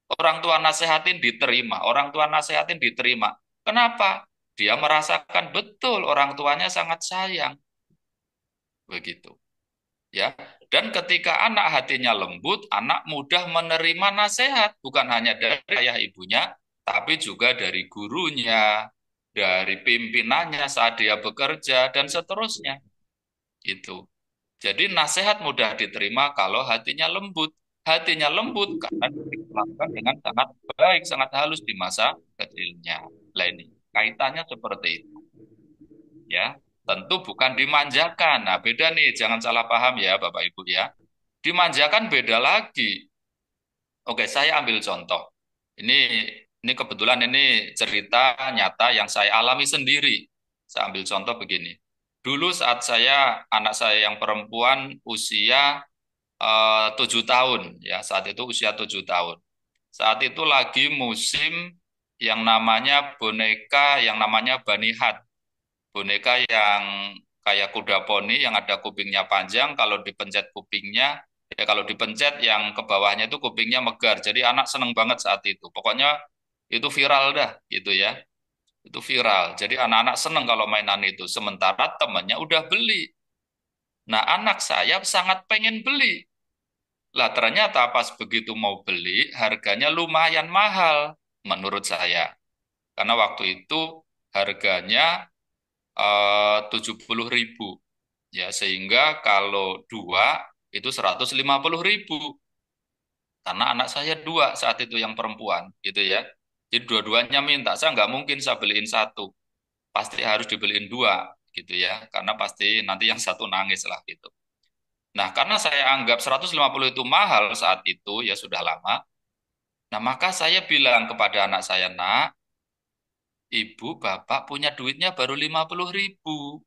Orang tua nasihatin diterima, orang tua nasihatin diterima. Kenapa? Dia merasakan betul orang tuanya sangat sayang. Begitu. Ya. Dan ketika anak hatinya lembut, anak mudah menerima nasihat, bukan hanya dari ayah ibunya, tapi juga dari gurunya, dari pimpinannya saat dia bekerja, dan seterusnya. Itu. Jadi nasihat mudah diterima kalau hatinya lembut. Hatinya lembut karena diperlakukan dengan sangat baik, sangat halus di masa kecilnya. Nah ini kaitannya seperti itu. Ya, tentu bukan dimanjakan. Nah, beda nih, jangan salah paham ya Bapak Ibu ya. Dimanjakan beda lagi. Oke, saya ambil contoh. Ini ini kebetulan ini cerita nyata yang saya alami sendiri. Saya ambil contoh begini. Dulu saat anak saya yang perempuan usia 7 tahun, ya saat itu usia 7 tahun. Saat itu lagi musim yang namanya boneka, yang namanya Banihat. Boneka yang kayak kuda poni yang ada kupingnya panjang, kalau dipencet kupingnya, ya kalau dipencet yang ke bawahnya itu kupingnya megar. Jadi anak seneng banget saat itu. Pokoknya itu viral dah gitu ya. Itu viral. Jadi anak-anak seneng kalau mainan itu. Sementara temannya udah beli. Nah anak saya sangat pengen beli. Lah ternyata pas begitu mau beli, harganya lumayan mahal menurut saya. Karena waktu itu harganya 70.000. Ya, sehingga kalau dua itu 150.000. Karena anak saya dua saat itu yang perempuan, gitu ya. Jadi dua-duanya minta, saya nggak mungkin saya beliin satu. Pasti harus dibeliin dua, gitu ya. Karena pasti nanti yang satu nangis lah, gitu. Nah, karena saya anggap 150 itu mahal saat itu, ya sudah lama. Nah, maka saya bilang kepada anak saya, nak, ibu, bapak punya duitnya baru 50.000.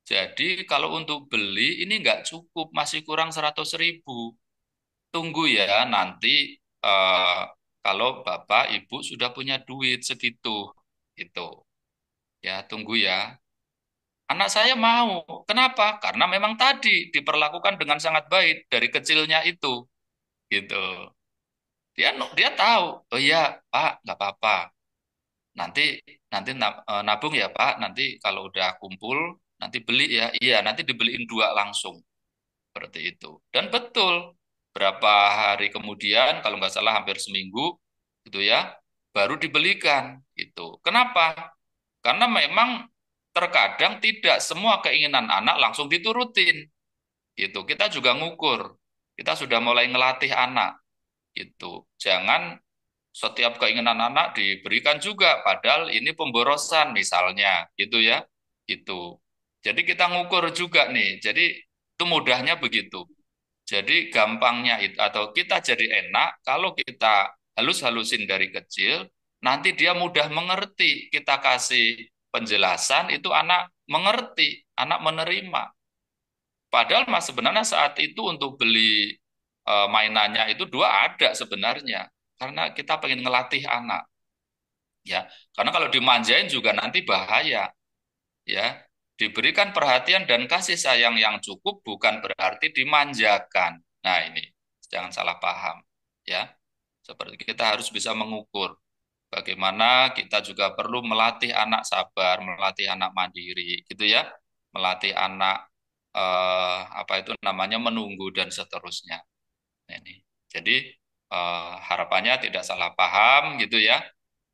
Jadi kalau untuk beli ini nggak cukup, masih kurang 100.000. Tunggu ya, nanti eh, kalau bapak, ibu sudah punya duit segitu. Itu. Ya, tunggu ya. Anak saya mau. Kenapa? Karena memang tadi diperlakukan dengan sangat baik dari kecilnya itu. Gitu. Dia tahu, oh iya, Pak, nggak apa-apa. Nanti nanti nabung ya Pak. Nanti kalau udah kumpul, nanti beli ya. Iya, nanti dibeliin dua langsung. Seperti itu. Dan betul, berapa hari kemudian, kalau nggak salah hampir seminggu, gitu ya, baru dibelikan. Gitu. Kenapa? Karena memang terkadang tidak semua keinginan anak langsung diturutin. Gitu. Kita juga ngukur. Kita sudah mulai ngelatih anak. Gitu. Jangan setiap keinginan anak diberikan juga, padahal ini pemborosan misalnya, gitu ya. Gitu. Jadi kita ngukur juga nih. Jadi itu mudahnya begitu. Jadi gampangnya itu atau kita jadi enak kalau kita halus-halusin dari kecil, nanti dia mudah mengerti. Kita kasih penjelasan itu anak mengerti, anak menerima. Padahal mas sebenarnya saat itu untuk beli mainannya itu dua ada sebenarnya. Karena kita pengen ngelatih anak, ya. Karena kalau dimanjain juga nanti bahaya, ya. Diberikan perhatian dan kasih sayang yang cukup bukan berarti dimanjakan. Nah, ini jangan salah paham, ya. Seperti kita harus bisa mengukur bagaimana kita juga perlu melatih anak sabar, melatih anak mandiri, gitu ya. Melatih anak apa itu namanya menunggu dan seterusnya. Nah, ini. Jadi harapannya tidak salah paham gitu ya,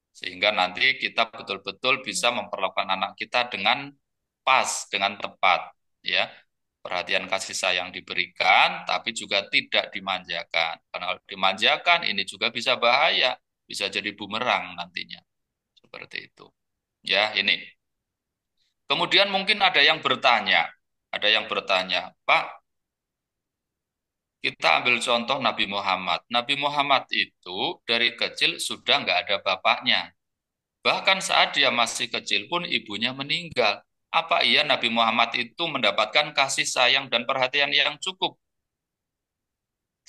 sehingga nanti kita betul-betul bisa memperlakukan anak kita dengan pas, dengan tepat, ya. Perhatian kasih sayang diberikan, tapi juga tidak dimanjakan. Karena kalau dimanjakan, ini juga bisa bahaya, bisa jadi bumerang nantinya. Seperti itu. Ya, ini. Kemudian mungkin ada yang bertanya, Pak, kita ambil contoh Nabi Muhammad. Nabi Muhammad itu dari kecil sudah nggak ada bapaknya. Bahkan saat dia masih kecil pun ibunya meninggal. Apa iya Nabi Muhammad itu mendapatkan kasih sayang dan perhatian yang cukup?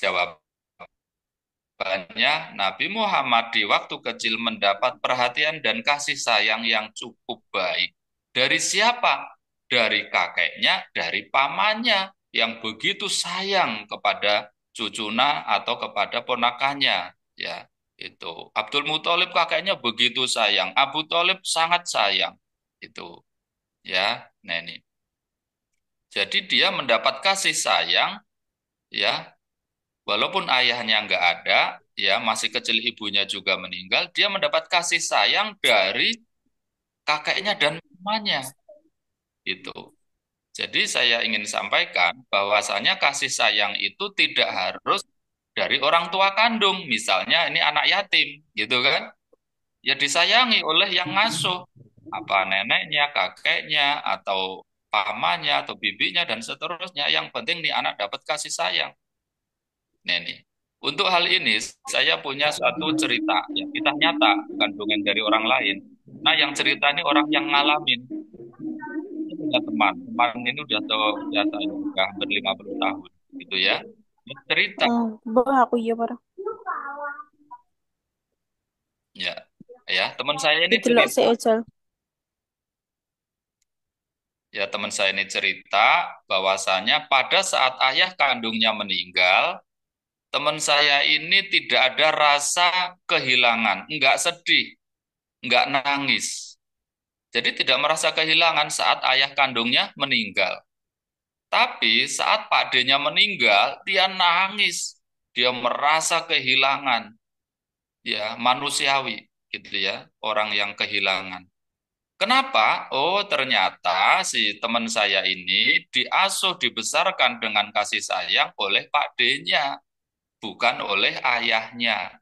Jawabannya, Nabi Muhammad di waktu kecil mendapat perhatian dan kasih sayang yang cukup baik. Dari siapa? Dari kakeknya, dari pamannya yang begitu sayang kepada cucuna atau kepada ponakannya. Ya, itu. Abdul Muthalib kakeknya begitu sayang. Abu Thalib sangat sayang. Itu. Ya, nah ini. Jadi dia mendapat kasih sayang, ya, walaupun ayahnya nggak ada, ya, masih kecil ibunya juga meninggal, dia mendapat kasih sayang dari kakeknya dan mamanya. Itu. Jadi saya ingin sampaikan bahwasanya kasih sayang itu tidak harus dari orang tua kandung. Misalnya ini anak yatim, gitu kan? Ya disayangi oleh yang ngasuh, apa neneknya, kakeknya, atau pamannya, atau bibinya, dan seterusnya. Yang penting nih anak dapat kasih sayang. Nah, nih. Untuk hal ini, saya punya suatu cerita yang kita nyata, bukan dongeng dari orang lain. Nah, yang cerita ini orang yang ngalamin. Saya punya teman, teman ini udah saya udah hampir 50 tahun, gitu ya. Dia cerita, Bah, aku iya parah. ya, ya, teman saya ini Didelok cerita. sik ejal. Ya, teman saya ini cerita bahwasanya pada saat ayah kandungnya meninggal, teman saya ini tidak ada rasa kehilangan, enggak sedih, enggak nangis. Jadi tidak merasa kehilangan saat ayah kandungnya meninggal. Tapi saat Pak D-nya meninggal, dia nangis. Dia merasa kehilangan, ya, manusiawi gitu ya, orang yang kehilangan. Kenapa? Oh, ternyata si teman saya ini diasuh, dibesarkan dengan kasih sayang oleh Pak D-nya, bukan oleh ayahnya.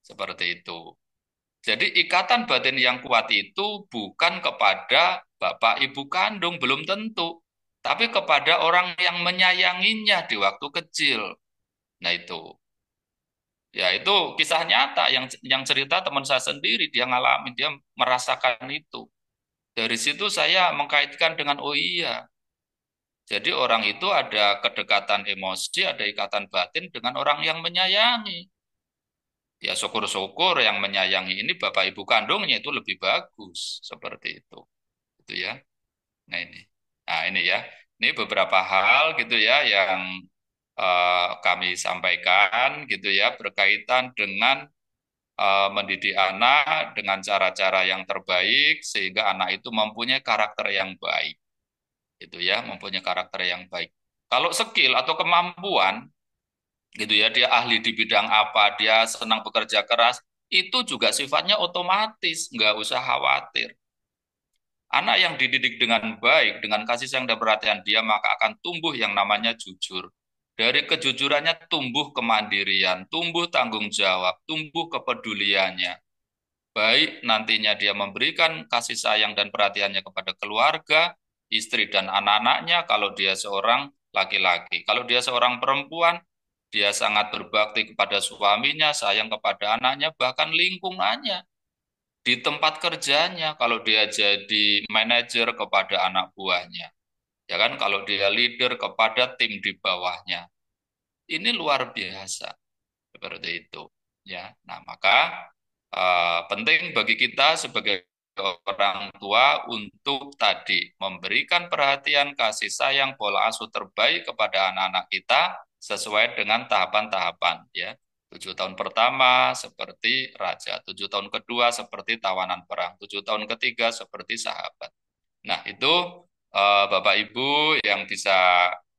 Seperti itu. Jadi ikatan batin yang kuat itu bukan kepada bapak ibu kandung, belum tentu. Tapi kepada orang yang menyayanginya di waktu kecil. Nah itu. Ya itu kisah nyata yang cerita teman saya sendiri, dia ngalamin, dia merasakan itu. Dari situ saya mengkaitkan dengan, oh iya, jadi orang itu ada kedekatan emosi, ada ikatan batin dengan orang yang menyayangi. Ya syukur-syukur yang menyayangi ini bapak ibu kandungnya itu lebih bagus, seperti itu. Itu ya. Nah ini. Nah ini ya. Ini beberapa hal gitu ya yang kami sampaikan gitu ya berkaitan dengan mendidik anak dengan cara-cara yang terbaik sehingga anak itu mempunyai karakter yang baik. Itu ya, mempunyai karakter yang baik. Kalau skill atau kemampuan gitu ya, dia ahli di bidang apa, dia senang bekerja keras, itu juga sifatnya otomatis, nggak usah khawatir. Anak yang dididik dengan baik, dengan kasih sayang dan perhatian dia, maka akan tumbuh yang namanya jujur. Dari kejujurannya tumbuh kemandirian, tumbuh tanggung jawab, tumbuh kepeduliannya. Baik nantinya dia memberikan kasih sayang dan perhatiannya kepada keluarga, istri dan anak-anaknya kalau dia seorang laki-laki. Kalau dia seorang perempuan, dia sangat berbakti kepada suaminya, sayang kepada anaknya, bahkan lingkungannya. Di tempat kerjanya, kalau dia jadi manajer kepada anak buahnya. Ya kan, kalau dia leader kepada tim di bawahnya. Ini luar biasa. Seperti itu. Ya, nah maka penting bagi kita sebagai orang tua untuk tadi memberikan perhatian, kasih sayang, pola asuh terbaik kepada anak-anak kita sesuai dengan tahapan-tahapan ya. 7 tahun pertama seperti raja, 7 tahun kedua seperti tawanan perang, 7 tahun ketiga seperti sahabat. Nah, itu Bapak Ibu yang bisa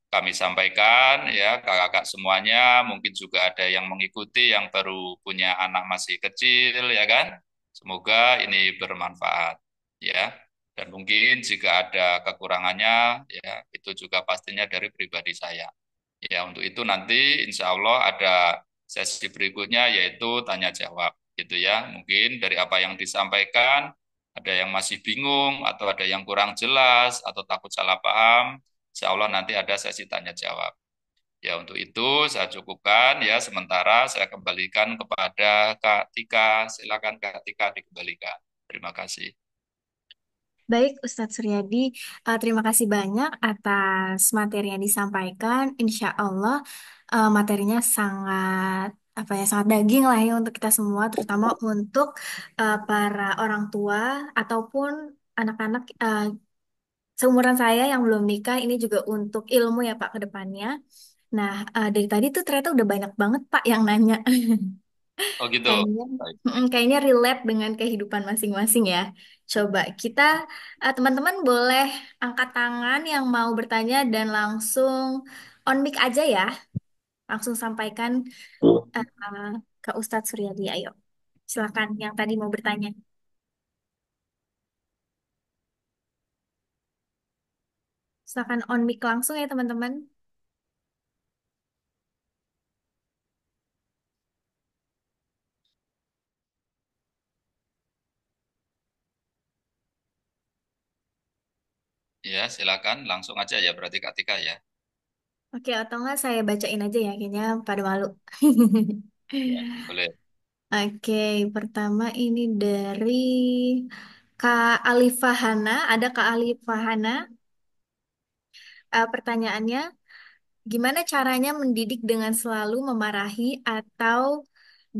kami sampaikan ya, kakak-kakak semuanya, mungkin juga ada yang mengikuti yang baru punya anak masih kecil ya kan. Semoga ini bermanfaat ya. Dan mungkin jika ada kekurangannya ya, itu juga pastinya dari pribadi saya. Ya, untuk itu nanti insya Allah ada sesi berikutnya yaitu tanya jawab gitu ya. Mungkin dari apa yang disampaikan ada yang masih bingung atau ada yang kurang jelas atau takut salah paham, insya Allah nanti ada sesi tanya jawab. Ya, untuk itu saya cukupkan ya, sementara saya kembalikan kepada Kak Tika. Silakan Kak Tika dikembalikan. Terima kasih. Baik, Ustadz Suryadi, terima kasih banyak atas materi yang disampaikan. Insya Allah materinya sangat apa ya sangat daging lah ya untuk kita semua, terutama untuk para orang tua ataupun anak-anak seumuran saya yang belum nikah. Ini juga untuk ilmu ya Pak ke depannya. Nah, dari tadi tuh ternyata udah banyak banget Pak yang nanya. Oh gitu. Kayaknya, Baik. kayaknya relate dengan kehidupan masing-masing ya. Coba kita, teman-teman boleh angkat tangan yang mau bertanya dan langsung on mic aja ya. Langsung sampaikan uh, ke Ustadz Suryadi. Ayo, silakan yang tadi mau bertanya. Silakan on mic langsung ya teman-teman. Ya, silakan langsung aja ya berarti Kak Tika ya. Oke, atau enggak saya bacain aja ya, kayaknya pada malu. Ya, boleh. Oke, pertama ini dari Kak Alifahana. Ada Kak Alifahana. Pertanyaannya, gimana caranya mendidik dengan selalu memarahi atau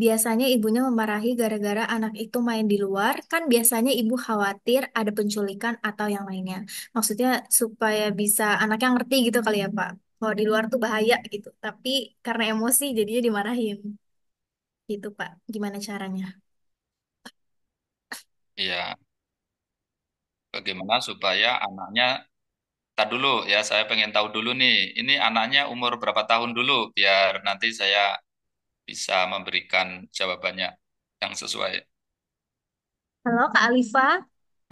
biasanya ibunya memarahi gara-gara anak itu main di luar? Kan biasanya ibu khawatir ada penculikan atau yang lainnya. Maksudnya supaya bisa anaknya ngerti gitu kali ya Pak. Kalau di luar tuh bahaya gitu. Tapi karena emosi jadinya dimarahin. Gitu Pak. Gimana caranya? Iya, bagaimana supaya anaknya, tak dulu ya, saya pengen tahu dulu nih, ini anaknya umur berapa tahun dulu, biar nanti saya bisa memberikan jawabannya yang sesuai. Halo Kak Alifa,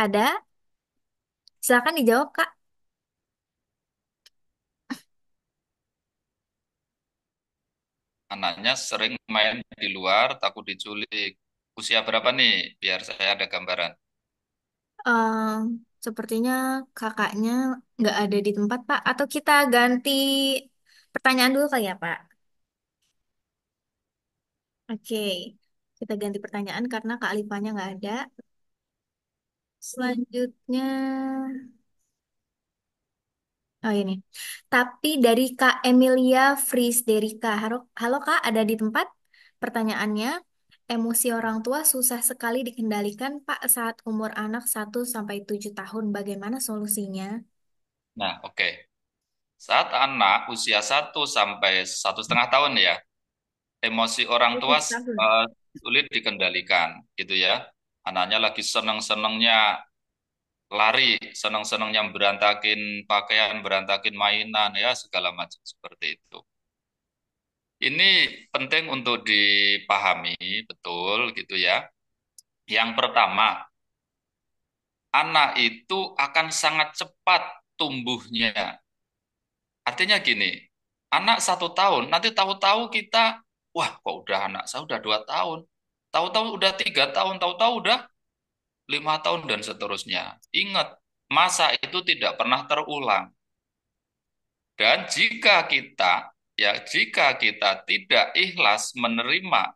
ada? Silakan dijawab Kak. Anaknya sering main di luar, takut diculik. Usia berapa nih, biar saya ada gambaran. Em, Sepertinya kakaknya nggak ada di tempat, Pak. Atau kita ganti pertanyaan dulu kali ya, Pak? Oke, kita ganti pertanyaan karena Kak Alifanya nggak ada. Selanjutnya, oh ini. Tapi dari Kak Emilia Friederika. Halo, halo Kak, ada di tempat? Pertanyaannya, emosi orang tua susah sekali dikendalikan, Pak, saat umur anak 1 sampai 7 tahun. Bagaimana solusinya? Nah, oke. Saat anak usia 1 sampai 1,5 tahun ya, emosi orang Oh, tua 7 tahun. eh, sulit dikendalikan, gitu ya. Anaknya lagi seneng-senengnya lari, seneng-senengnya berantakin pakaian, berantakin mainan, ya segala macam seperti itu. Ini penting untuk dipahami betul gitu ya. Yang pertama, anak itu akan sangat cepat tumbuhnya. Artinya gini, anak 1 tahun, nanti tahu-tahu kita, wah kok udah anak saya udah 2 tahun, tahu-tahu udah 3 tahun, tahu-tahu udah 5 tahun dan seterusnya. Ingat, masa itu tidak pernah terulang. Dan jika kita tidak ikhlas menerima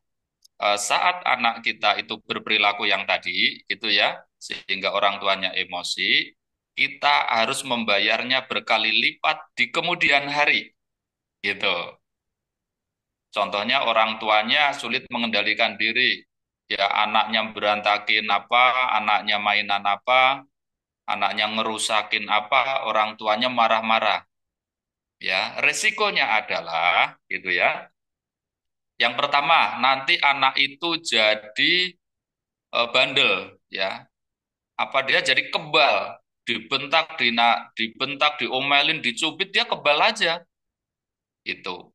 saat anak kita itu berperilaku yang tadi, gitu ya, sehingga orang tuanya emosi, kita harus membayarnya berkali lipat di kemudian hari, gitu. Contohnya orang tuanya sulit mengendalikan diri, ya anaknya berantakin apa, anaknya mainan apa, anaknya ngerusakin apa, orang tuanya marah-marah. Ya, resikonya adalah, gitu ya. Yang pertama, nanti anak itu jadi bandel, ya. Apa dia jadi kebal, dibentak, diomelin, dicubit, dia kebal aja, itu.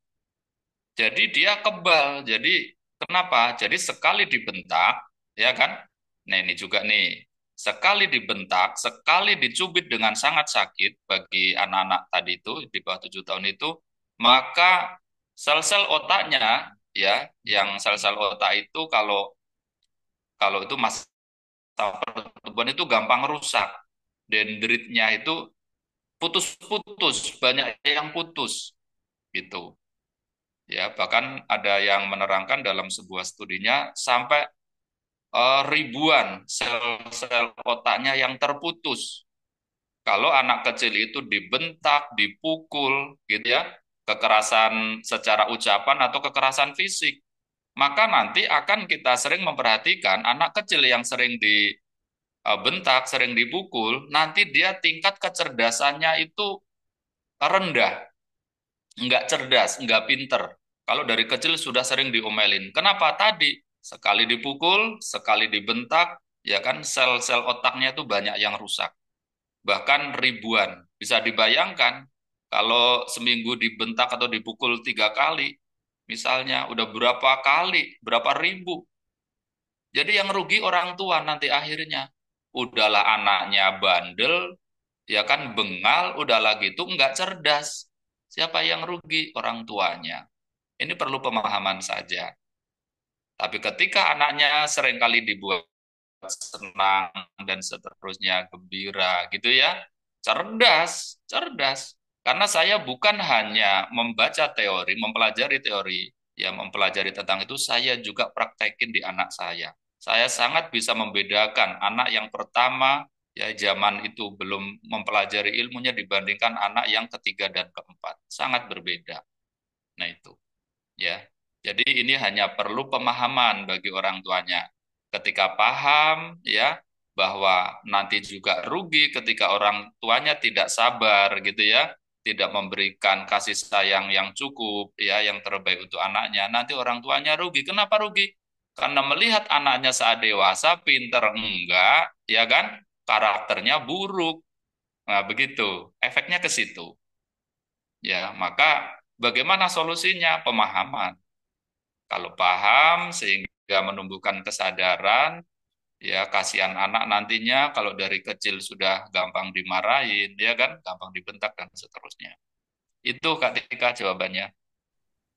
Jadi dia kebal. Jadi kenapa? Jadi sekali dibentak, ya kan? Nah ini juga nih, sekali dibentak, sekali dicubit dengan sangat sakit bagi anak-anak tadi itu di bawah 7 tahun itu, maka sel-sel otaknya, ya, yang sel-sel otak itu kalau kalau itu masa pertumbuhan itu gampang rusak, dendritnya itu putus-putus, banyak yang putus, gitu. Ya, bahkan ada yang menerangkan dalam sebuah studinya sampai ribuan sel-sel otaknya yang terputus. Kalau anak kecil itu dibentak, dipukul, gitu ya, kekerasan secara ucapan atau kekerasan fisik, maka nanti akan kita sering memperhatikan anak kecil yang sering dibentak, sering dipukul, nanti dia tingkat kecerdasannya itu rendah, nggak cerdas, nggak pinter. Kalau dari kecil sudah sering diomelin. Kenapa tadi? Sekali dipukul, sekali dibentak, ya kan sel-sel otaknya itu banyak yang rusak. Bahkan ribuan. Bisa dibayangkan kalau seminggu dibentak atau dipukul 3 kali, misalnya udah berapa kali, berapa ribu. Jadi yang rugi orang tua nanti akhirnya. Udahlah anaknya bandel, ya kan bengal, udahlah gitu nggak cerdas. Siapa yang rugi? Orang tuanya. Ini perlu pemahaman saja. Tapi ketika anaknya seringkali dibuat senang dan seterusnya, gembira gitu ya, cerdas, cerdas. Karena saya bukan hanya membaca teori, mempelajari teori, ya mempelajari tentang itu, saya juga praktekin di anak saya. Saya sangat bisa membedakan anak yang pertama, ya zaman itu belum mempelajari ilmunya dibandingkan anak yang ketiga dan keempat. Sangat berbeda. Nah itu. Ya, jadi ini hanya perlu pemahaman bagi orang tuanya. Ketika paham, ya, bahwa nanti juga rugi ketika orang tuanya tidak sabar, gitu ya, tidak memberikan kasih sayang yang cukup, ya, yang terbaik untuk anaknya. Nanti orang tuanya rugi. Kenapa rugi? Karena melihat anaknya saat dewasa, pinter enggak, ya kan, karakternya buruk. Nah, begitu. Efeknya ke situ. Ya, maka bagaimana solusinya? Pemahaman. Kalau paham sehingga menumbuhkan kesadaran, ya kasihan anak nantinya kalau dari kecil sudah gampang dimarahin, ya kan, gampang dibentak dan seterusnya. Itu Kak Tika jawabannya.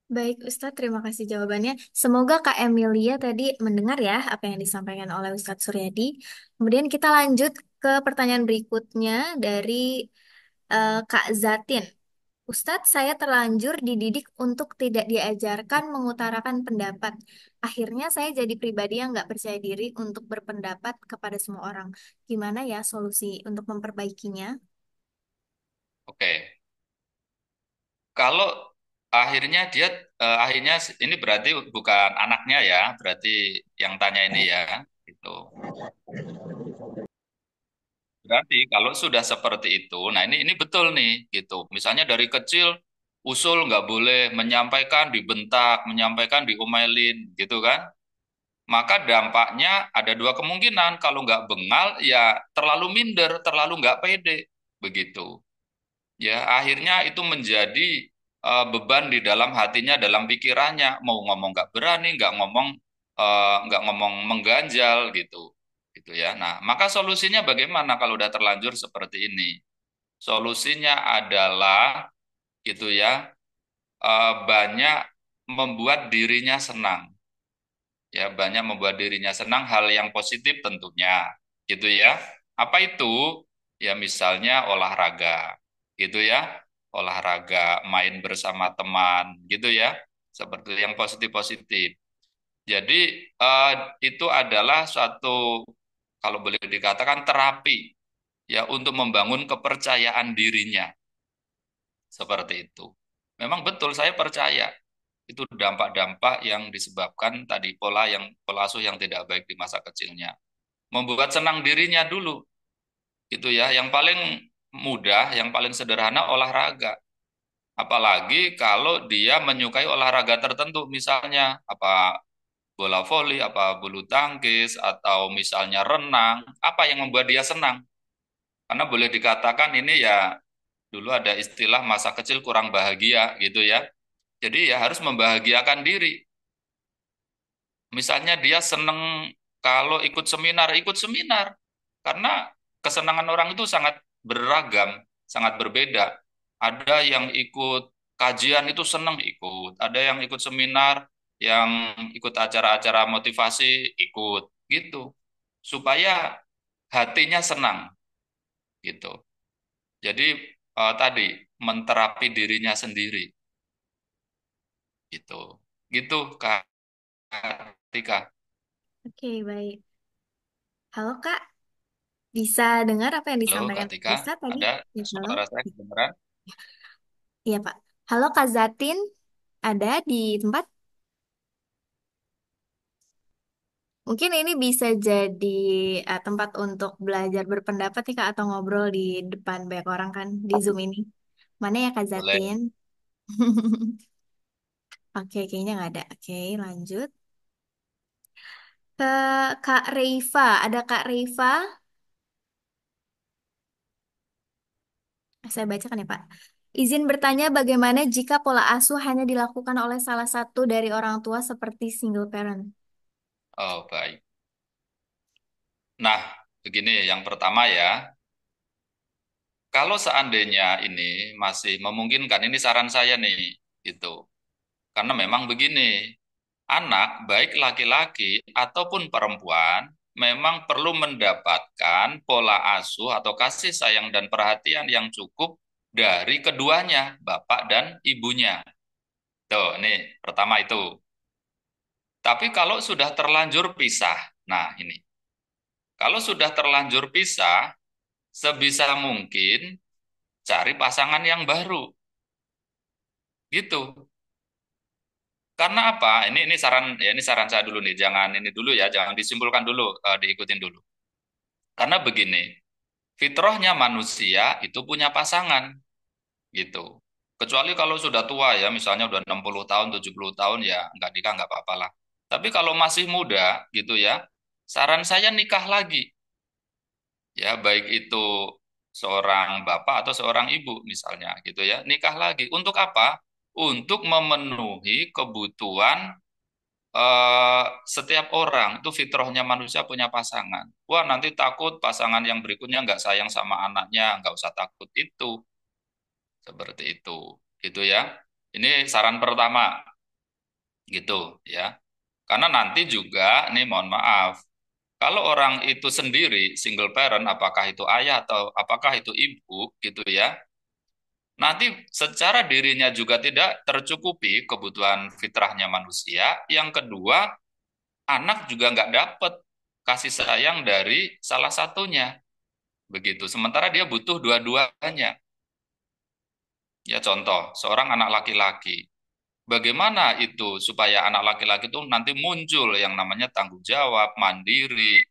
Baik, Ustadz, terima kasih jawabannya. Semoga Kak Emilia tadi mendengar ya apa yang disampaikan oleh Ustadz Suryadi. Kemudian kita lanjut ke pertanyaan berikutnya dari Kak Zatin. Ustadz, saya terlanjur dididik untuk tidak diajarkan mengutarakan pendapat. Akhirnya saya jadi pribadi yang nggak percaya diri untuk berpendapat kepada semua orang. Gimana ya solusi untuk memperbaikinya? Oke. Kalau akhirnya ini berarti bukan anaknya ya, berarti yang tanya ini ya, gitu. Berarti kalau sudah seperti itu, nah ini betul nih, gitu. Misalnya dari kecil usul nggak boleh menyampaikan dibentak, menyampaikan diomelin, gitu kan? Maka dampaknya ada dua kemungkinan. Kalau nggak bengal, ya terlalu minder, terlalu nggak pede, begitu. Ya akhirnya itu menjadi beban di dalam hatinya, dalam pikirannya, mau ngomong nggak berani, nggak ngomong mengganjal gitu, gitu ya. Nah, maka solusinya bagaimana kalau udah terlanjur seperti ini? Solusinya adalah gitu ya, banyak membuat dirinya senang, ya banyak membuat dirinya senang hal yang positif tentunya, gitu ya. Apa itu? Ya misalnya olahraga, gitu ya, olahraga, main bersama teman, gitu ya, seperti yang positif-positif. Jadi eh, itu adalah suatu, kalau boleh dikatakan terapi, ya untuk membangun kepercayaan dirinya, seperti itu. Memang betul saya percaya itu dampak-dampak yang disebabkan tadi pola asuh yang tidak baik di masa kecilnya. Membuat senang dirinya dulu, gitu ya. Yang paling mudah, yang paling sederhana olahraga. Apalagi kalau dia menyukai olahraga tertentu, misalnya apa bola voli, apa bulu tangkis, atau misalnya renang, apa yang membuat dia senang. Karena boleh dikatakan ini ya dulu ada istilah masa kecil kurang bahagia gitu ya. Jadi ya harus membahagiakan diri. Misalnya dia seneng kalau ikut seminar, ikut seminar. Karena kesenangan orang itu sangat beragam, sangat berbeda. Ada yang ikut kajian itu seneng ikut, ada yang ikut seminar, yang ikut acara-acara motivasi ikut, gitu. Supaya hatinya senang, gitu. Jadi tadi menterapi dirinya sendiri, gitu. Gitu Kak Tika. Oke, baik. Halo Kak, bisa dengar apa yang Halo Kak disampaikan Tika, Ustaz tadi? ada Ya, halo. suara saya kedengeran? Iya Pak. Halo Kak Zatin, ada di tempat? Mungkin ini bisa jadi tempat untuk belajar berpendapat nih Kak, atau ngobrol di depan banyak orang kan di Zoom ini. Mana ya Kak Boleh. Zatin? Oke, kayaknya nggak ada. Oke, lanjut. Ke Kak Reifa. Ada Kak Reifa. Saya bacakan ya Pak. Izin bertanya bagaimana jika pola asuh hanya dilakukan oleh salah satu dari orang tua seperti single parent? Oh, baik. Nah, begini yang pertama ya, kalau seandainya ini masih memungkinkan, ini saran saya nih, gitu. Karena memang begini, anak baik laki-laki ataupun perempuan memang perlu mendapatkan pola asuh atau kasih sayang dan perhatian yang cukup dari keduanya, bapak dan ibunya. Tuh, ini pertama itu. Tapi kalau sudah terlanjur pisah, nah ini, kalau sudah terlanjur pisah, sebisa mungkin cari pasangan yang baru. Gitu. Karena apa? Ini saran ya ini saran saya dulu nih, jangan ini dulu ya, jangan disimpulkan dulu, diikutin dulu. Karena begini, fitrahnya manusia itu punya pasangan, gitu. Kecuali kalau sudah tua ya, misalnya udah 60 tahun, 70 tahun ya, nggak nikah nggak apa-apa lah. Tapi kalau masih muda gitu ya, saran saya nikah lagi. Ya, baik itu seorang bapak atau seorang ibu misalnya gitu ya, nikah lagi. Untuk apa? Untuk memenuhi kebutuhan setiap orang. Itu fitrahnya manusia punya pasangan. Wah, nanti takut pasangan yang berikutnya nggak sayang sama anaknya, nggak usah takut itu. Seperti itu. Gitu ya. Ini saran pertama gitu ya. Karena nanti juga, nih mohon maaf, kalau orang itu sendiri, single parent, apakah itu ayah atau apakah itu ibu, gitu ya, nanti secara dirinya juga tidak tercukupi kebutuhan fitrahnya manusia. Yang kedua, anak juga nggak dapat kasih sayang dari salah satunya. Begitu. Sementara dia butuh dua-duanya. Ya contoh, seorang anak laki-laki. Bagaimana itu supaya anak laki-laki itu nanti muncul yang namanya tanggung jawab, mandiri,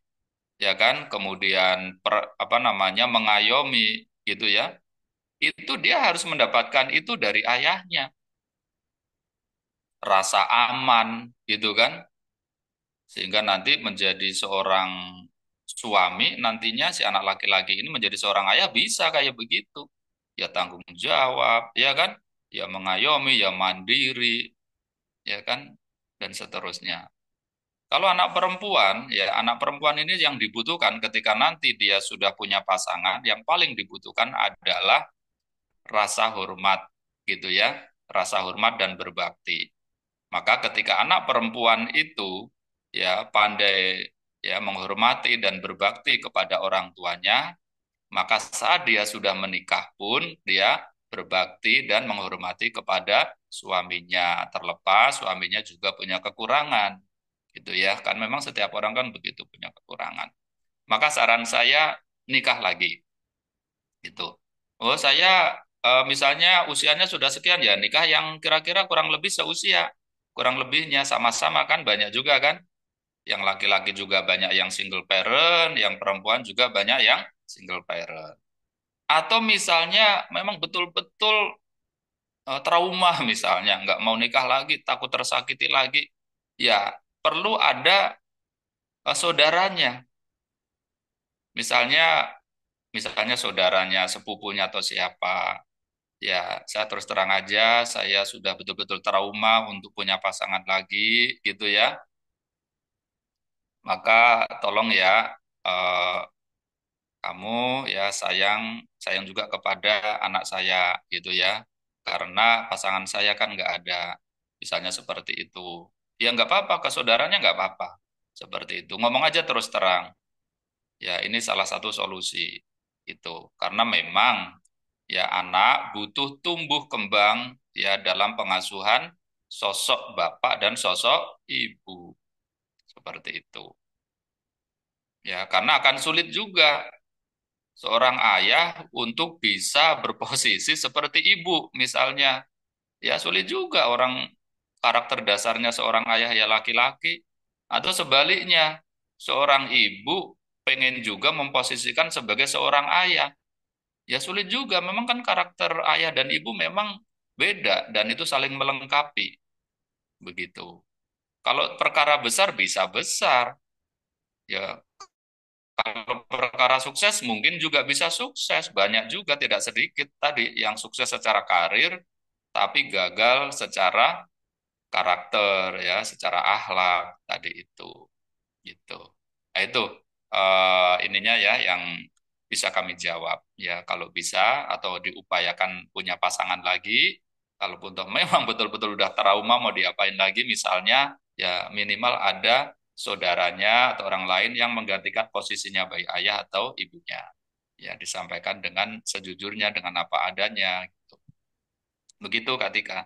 ya kan, kemudian apa namanya mengayomi gitu ya, itu dia harus mendapatkan itu dari ayahnya, rasa aman gitu kan, sehingga nanti menjadi seorang suami, nantinya si anak laki-laki ini menjadi seorang ayah bisa kayak begitu, ya tanggung jawab ya kan, ya mengayomi, ya mandiri, ya kan, dan seterusnya. Kalau anak perempuan, ya anak perempuan ini yang dibutuhkan ketika nanti dia sudah punya pasangan, yang paling dibutuhkan adalah rasa hormat, gitu ya, rasa hormat dan berbakti. Maka ketika anak perempuan itu ya pandai ya menghormati dan berbakti kepada orang tuanya, maka saat dia sudah menikah pun dia berbakti dan menghormati kepada suaminya, terlepas suaminya juga punya kekurangan. Gitu ya, kan memang setiap orang kan begitu punya kekurangan. Maka saran saya nikah lagi gitu. Oh, saya misalnya usianya sudah sekian ya, nikah yang kira-kira kurang lebih seusia. Kurang lebihnya sama-sama kan banyak juga kan. Yang laki-laki juga banyak yang single parent, yang perempuan juga banyak yang single parent. Atau misalnya memang betul-betul trauma misalnya, nggak mau nikah lagi, takut tersakiti lagi. Ya, perlu ada saudaranya. Misalnya, misalnya saudaranya, sepupunya atau siapa. Ya, saya terus terang aja, saya sudah betul-betul trauma untuk punya pasangan lagi, gitu ya. Maka tolong ya, eh, kamu ya sayang, sayang juga kepada anak saya, gitu ya. Karena pasangan saya kan nggak ada, misalnya seperti itu. Ya nggak apa-apa, ke saudaranya nggak apa-apa. Seperti itu. Ngomong aja terus terang. Ya, ini salah satu solusi. Itu. Karena memang ya anak butuh tumbuh kembang ya dalam pengasuhan sosok bapak dan sosok ibu seperti itu ya karena akan sulit juga seorang ayah untuk bisa berposisi seperti ibu misalnya ya sulit juga orang karakter dasarnya seorang ayah ya laki-laki atau sebaliknya seorang ibu pengen juga memposisikan sebagai seorang ayah. Ya sulit juga, memang kan karakter ayah dan ibu memang beda dan itu saling melengkapi, begitu. Kalau perkara besar bisa besar, ya kalau perkara sukses mungkin juga bisa sukses. Banyak juga tidak sedikit tadi yang sukses secara karir, tapi gagal secara karakter ya, secara akhlak tadi itu, gitu. Nah, itu ininya ya yang bisa kami jawab. Ya, kalau bisa atau diupayakan punya pasangan lagi, kalaupun toh memang betul-betul udah trauma mau diapain lagi, misalnya ya minimal ada saudaranya atau orang lain yang menggantikan posisinya baik ayah atau ibunya. Ya, disampaikan dengan sejujurnya, dengan apa adanya. Gitu. Begitu, Kak Tika.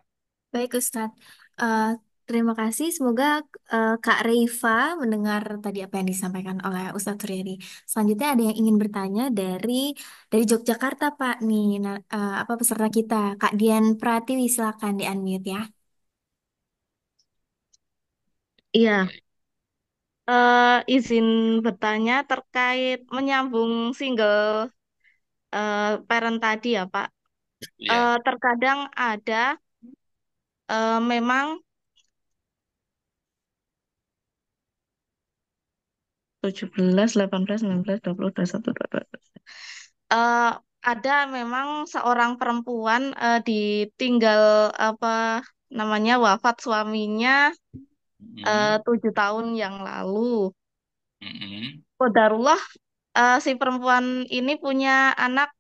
Baik, Ustadz. Eh, Terima kasih. Semoga Kak Reifa mendengar tadi apa yang disampaikan oleh Ustadz Suryadi. Selanjutnya ada yang ingin bertanya dari Yogyakarta, Pak. Nih, apa peserta kita, Kak Dian Pratiwi, silakan di unmute ya. Iya, izin bertanya terkait menyambung single parent tadi ya, Pak. Ya. Terkadang ada memang 17, 18, 19, 20, 21, 22. Eh, ada memang seorang perempuan ditinggal apa namanya wafat suaminya Mm-mm. 7 tahun yang lalu. Mm-mm. Qadarullah si perempuan ini punya anak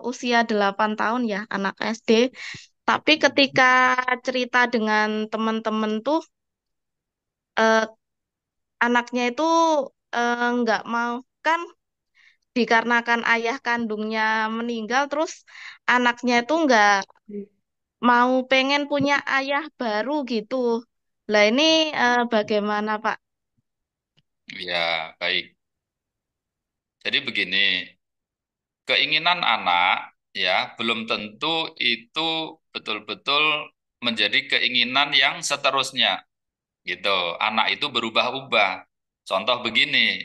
usia 8 tahun ya, anak SD. Tapi ketika cerita dengan teman-teman tuh, eh, anaknya itu nggak mau kan dikarenakan ayah kandungnya meninggal, terus anaknya itu nggak mau pengen punya ayah baru gitu. Lah ini bagaimana Pak? Ya, baik. Jadi begini, keinginan anak ya belum tentu itu betul-betul menjadi keinginan yang seterusnya gitu. Anak itu berubah-ubah. Contoh begini,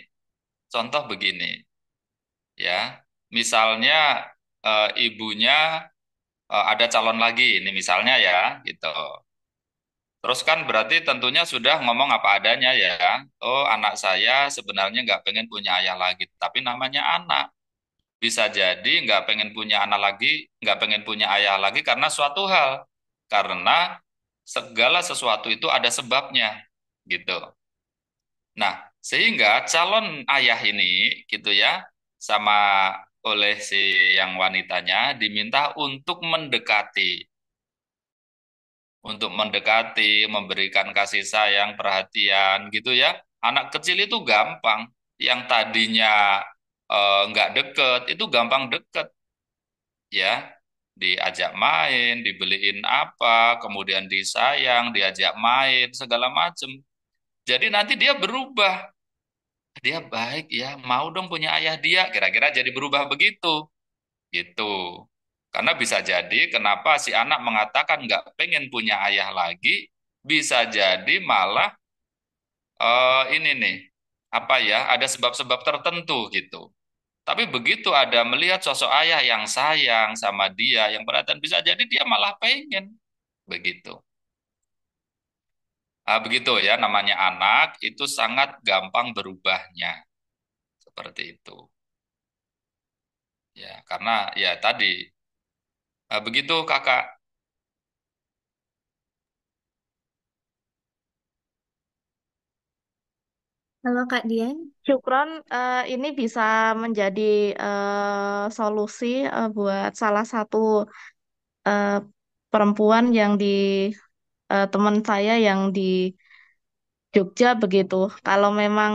contoh begini ya. Misalnya ibunya ada calon lagi, ini misalnya ya gitu. Terus kan berarti tentunya sudah ngomong apa adanya ya. Oh, anak saya sebenarnya nggak pengen punya ayah lagi, tapi namanya anak. Bisa jadi nggak pengen punya anak lagi, nggak pengen punya ayah lagi karena suatu hal. karena segala sesuatu itu ada sebabnya gitu. Nah, sehingga calon ayah ini gitu ya sama oleh si yang wanitanya diminta untuk mendekati, memberikan kasih sayang, perhatian gitu ya. Anak kecil itu gampang, yang tadinya nggak deket, itu gampang deket ya. Diajak main, dibeliin apa, kemudian disayang, diajak main, segala macem. Jadi nanti dia berubah, dia baik ya, mau dong punya ayah dia, kira-kira jadi berubah begitu, gitu. Karena bisa jadi kenapa si anak mengatakan nggak pengen punya ayah lagi, bisa jadi malah ini nih, apa ya, ada sebab-sebab tertentu gitu. Tapi begitu ada melihat sosok ayah yang sayang sama dia, yang perhatian, bisa jadi dia malah pengen begitu. Begitu ya, namanya anak itu sangat gampang berubahnya seperti itu. Ya, karena ya tadi begitu kakak. Halo Kak Dian. Syukron, ini bisa menjadi solusi buat salah satu eh, perempuan yang di teman saya yang di Jogja begitu. Kalau memang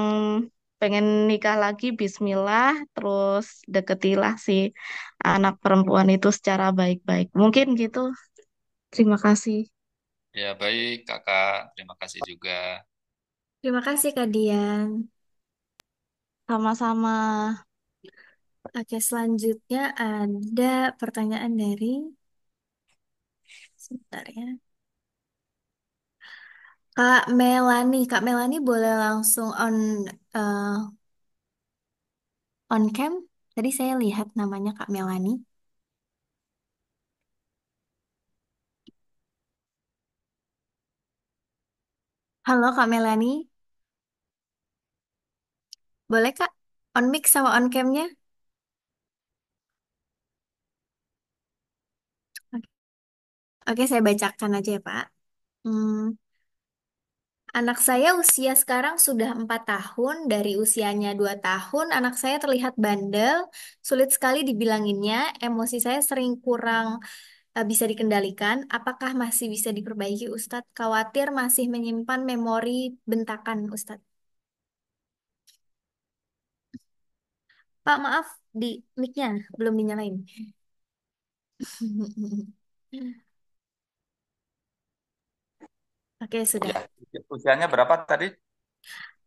pengen nikah lagi, Bismillah, terus deketilah si anak perempuan itu secara baik-baik. Mungkin gitu. Terima kasih. Ya baik kakak, terima kasih juga. Terima kasih Kak Dian. Sama-sama. Oke, selanjutnya ada pertanyaan dari, sebentar ya. Kak Melani. Kak Melani boleh langsung uh, on cam. Tadi saya lihat namanya Kak Melani. Halo Kak Melani. Boleh Kak on mic sama on camnya? Oke, Oke, saya bacakan aja ya Pak. Hmm, Anak saya usia sekarang sudah 4 tahun. Dari usianya 2 tahun, anak saya terlihat bandel. Sulit sekali dibilanginnya. Emosi saya sering kurang bisa dikendalikan. Apakah masih bisa diperbaiki, Ustadz? Khawatir masih menyimpan memori bentakan, Ustadz. Pak, maaf, di mic-nya belum dinyalain. Oke, sudah. Ya, usianya berapa tadi?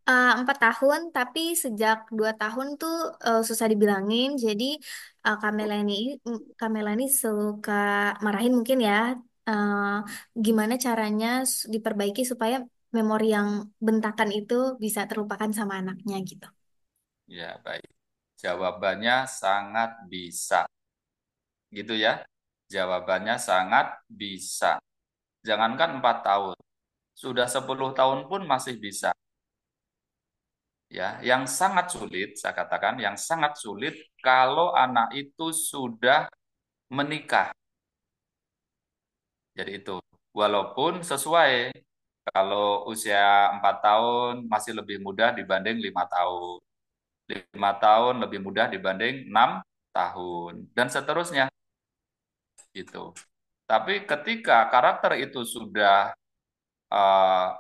4 tahun, tapi sejak 2 tahun tuh susah dibilangin. Jadi Kamelani suka marahin mungkin ya. Eh, Gimana caranya diperbaiki supaya memori yang bentakan itu bisa terlupakan sama anaknya gitu. Ya baik. Jawabannya sangat bisa, gitu ya. Jawabannya sangat bisa. Jangankan 4 tahun, sudah 10 tahun pun masih bisa. Ya, yang sangat sulit, saya katakan, yang sangat sulit kalau anak itu sudah menikah. Jadi itu, walaupun sesuai, kalau usia 4 tahun masih lebih mudah dibanding 5 tahun. 5 tahun lebih mudah dibanding 6 tahun. Dan seterusnya, gitu. Tapi ketika karakter itu sudah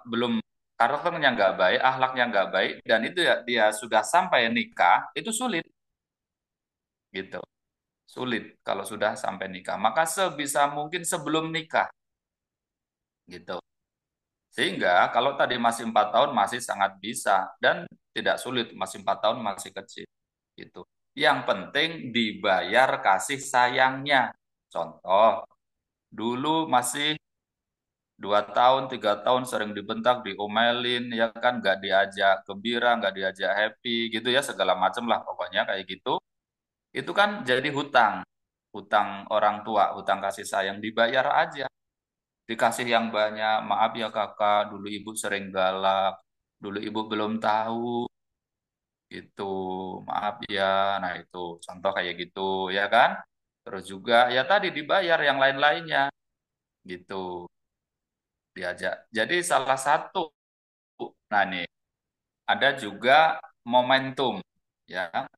belum, karakternya nggak baik, akhlaknya nggak baik, dan itu ya dia sudah sampai nikah, itu sulit, gitu. Sulit kalau sudah sampai nikah. Maka sebisa mungkin sebelum nikah, gitu. Sehingga kalau tadi masih 4 tahun masih sangat bisa dan tidak sulit, masih 4 tahun masih kecil, gitu. Yang penting dibayar kasih sayangnya. Contoh, dulu masih 2 tahun, 3 tahun sering dibentak, diomelin, ya kan, nggak diajak gembira, nggak diajak happy, gitu ya, segala macam lah pokoknya kayak gitu. Itu kan jadi hutang, hutang orang tua, hutang kasih sayang, dibayar aja. Dikasih yang banyak, maaf ya kakak, dulu ibu sering galak, dulu ibu belum tahu, gitu, maaf ya. Nah itu contoh kayak gitu, ya kan. Terus juga ya tadi dibayar yang lain-lainnya, gitu diajak. Jadi salah satu, nah nih ada juga momentum, ya.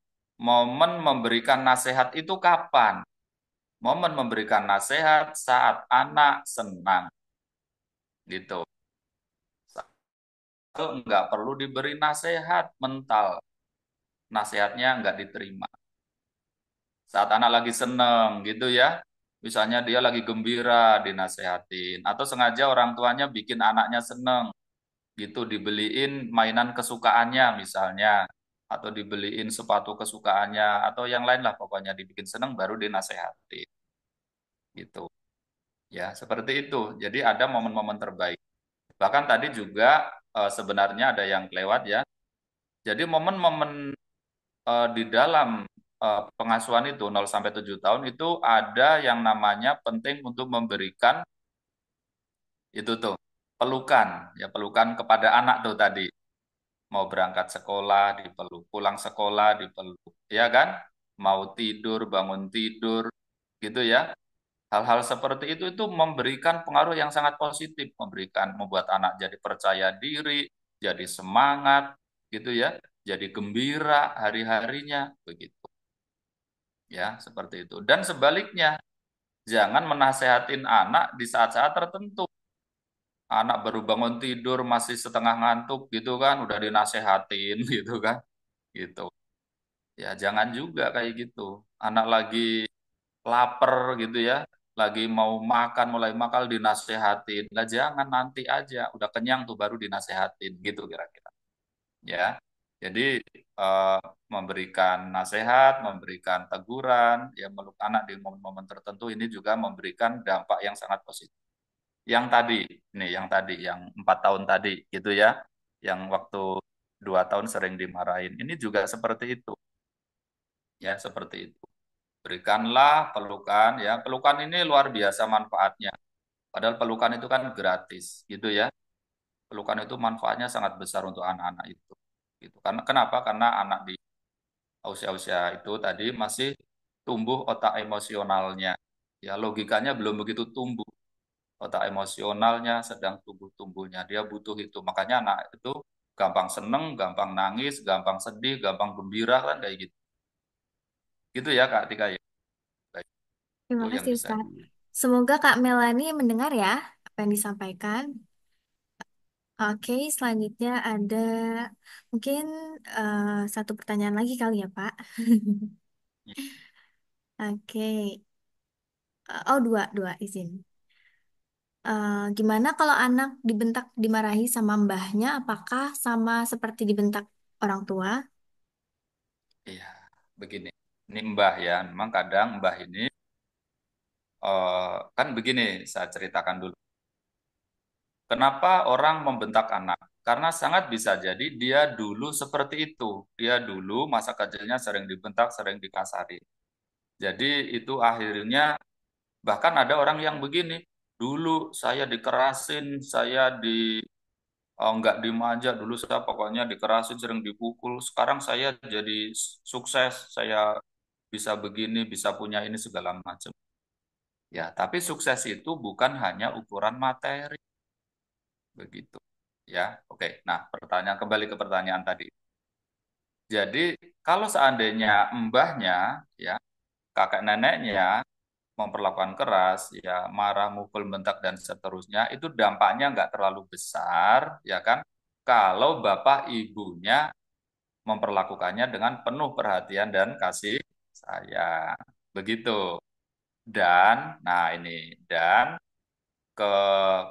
Momen memberikan nasihat itu kapan? Momen memberikan nasihat saat anak senang, gitu. Nggak perlu diberi nasihat mental, nasihatnya nggak diterima. Saat anak lagi seneng gitu ya, misalnya dia lagi gembira dinasehatin, atau sengaja orang tuanya bikin anaknya seneng gitu, dibeliin mainan kesukaannya misalnya, atau dibeliin sepatu kesukaannya, atau yang lain lah pokoknya dibikin seneng baru dinasehatin gitu. Ya, seperti itu. Jadi ada momen-momen terbaik. Bahkan tadi juga sebenarnya ada yang kelewat ya. Jadi momen-momen di dalam pengasuhan itu 0 sampai 7 tahun itu ada yang namanya penting untuk memberikan itu tuh pelukan, ya pelukan kepada anak tuh tadi. Mau berangkat sekolah dipeluk, pulang sekolah dipeluk, ya kan? Mau tidur, bangun tidur, gitu ya. Hal-hal seperti itu memberikan pengaruh yang sangat positif, membuat anak jadi percaya diri, jadi semangat, gitu ya, jadi gembira hari-harinya, begitu. Ya, seperti itu. Dan sebaliknya, jangan menasehatin anak di saat-saat tertentu. Anak baru bangun tidur, masih setengah ngantuk gitu kan, udah dinasehatin gitu kan, gitu. Ya, jangan juga kayak gitu. Anak lagi lapar gitu ya, lagi mau makan, mulai makan dinasehatin. Lah jangan, nanti aja, udah kenyang tuh baru dinasehatin gitu kira-kira. Ya. Jadi eh, memberikan nasihat, memberikan teguran, ya meluk anak di momen-momen tertentu ini juga memberikan dampak yang sangat positif. Yang tadi, nih yang 4 tahun tadi gitu ya, yang waktu 2 tahun sering dimarahin, ini juga seperti itu, ya seperti itu. Berikanlah pelukan, ya pelukan ini luar biasa manfaatnya. Padahal pelukan itu kan gratis, gitu ya. Pelukan itu manfaatnya sangat besar untuk anak-anak itu. Gitu. Karena kenapa? Karena anak di usia-usia itu tadi masih tumbuh otak emosionalnya. Ya, logikanya belum begitu tumbuh. Otak emosionalnya sedang tumbuh-tumbuhnya. Dia butuh itu. Makanya anak itu gampang seneng, gampang nangis, gampang sedih, gampang gembira kan kayak gitu. Gitu ya Kak Tika ya. Baik, itu Terima yang kasih bisa Ustaz. di. Semoga Kak Melani mendengar ya apa yang disampaikan. Oke, selanjutnya ada mungkin satu pertanyaan lagi kali ya Pak. Oke. Oh, dua izin. Gimana kalau anak dibentak, dimarahi sama mbahnya, apakah sama seperti dibentak orang tua? Iya, begini. Ini Mbah ya. Memang kadang Mbah ini kan begini, saya ceritakan dulu. Kenapa orang membentak anak? Karena sangat bisa jadi dia dulu seperti itu. Dia dulu masa kecilnya sering dibentak, sering dikasari. Jadi itu akhirnya bahkan ada orang yang begini. Dulu saya dikerasin, saya nggak dimanja. Dulu saya pokoknya dikerasin, sering dipukul. Sekarang saya jadi sukses, saya bisa begini, bisa punya ini segala macam. Ya, tapi sukses itu bukan hanya ukuran materi, begitu. Ya, oke. Nah, kembali ke pertanyaan tadi. Jadi, kalau seandainya mbahnya, ya, kakek neneknya memperlakukan keras, ya, marah, mukul, bentak dan seterusnya, itu dampaknya nggak terlalu besar, ya kan? Kalau bapak ibunya memperlakukannya dengan penuh perhatian dan kasih sayang. Begitu. Dan, nah ini, dan ke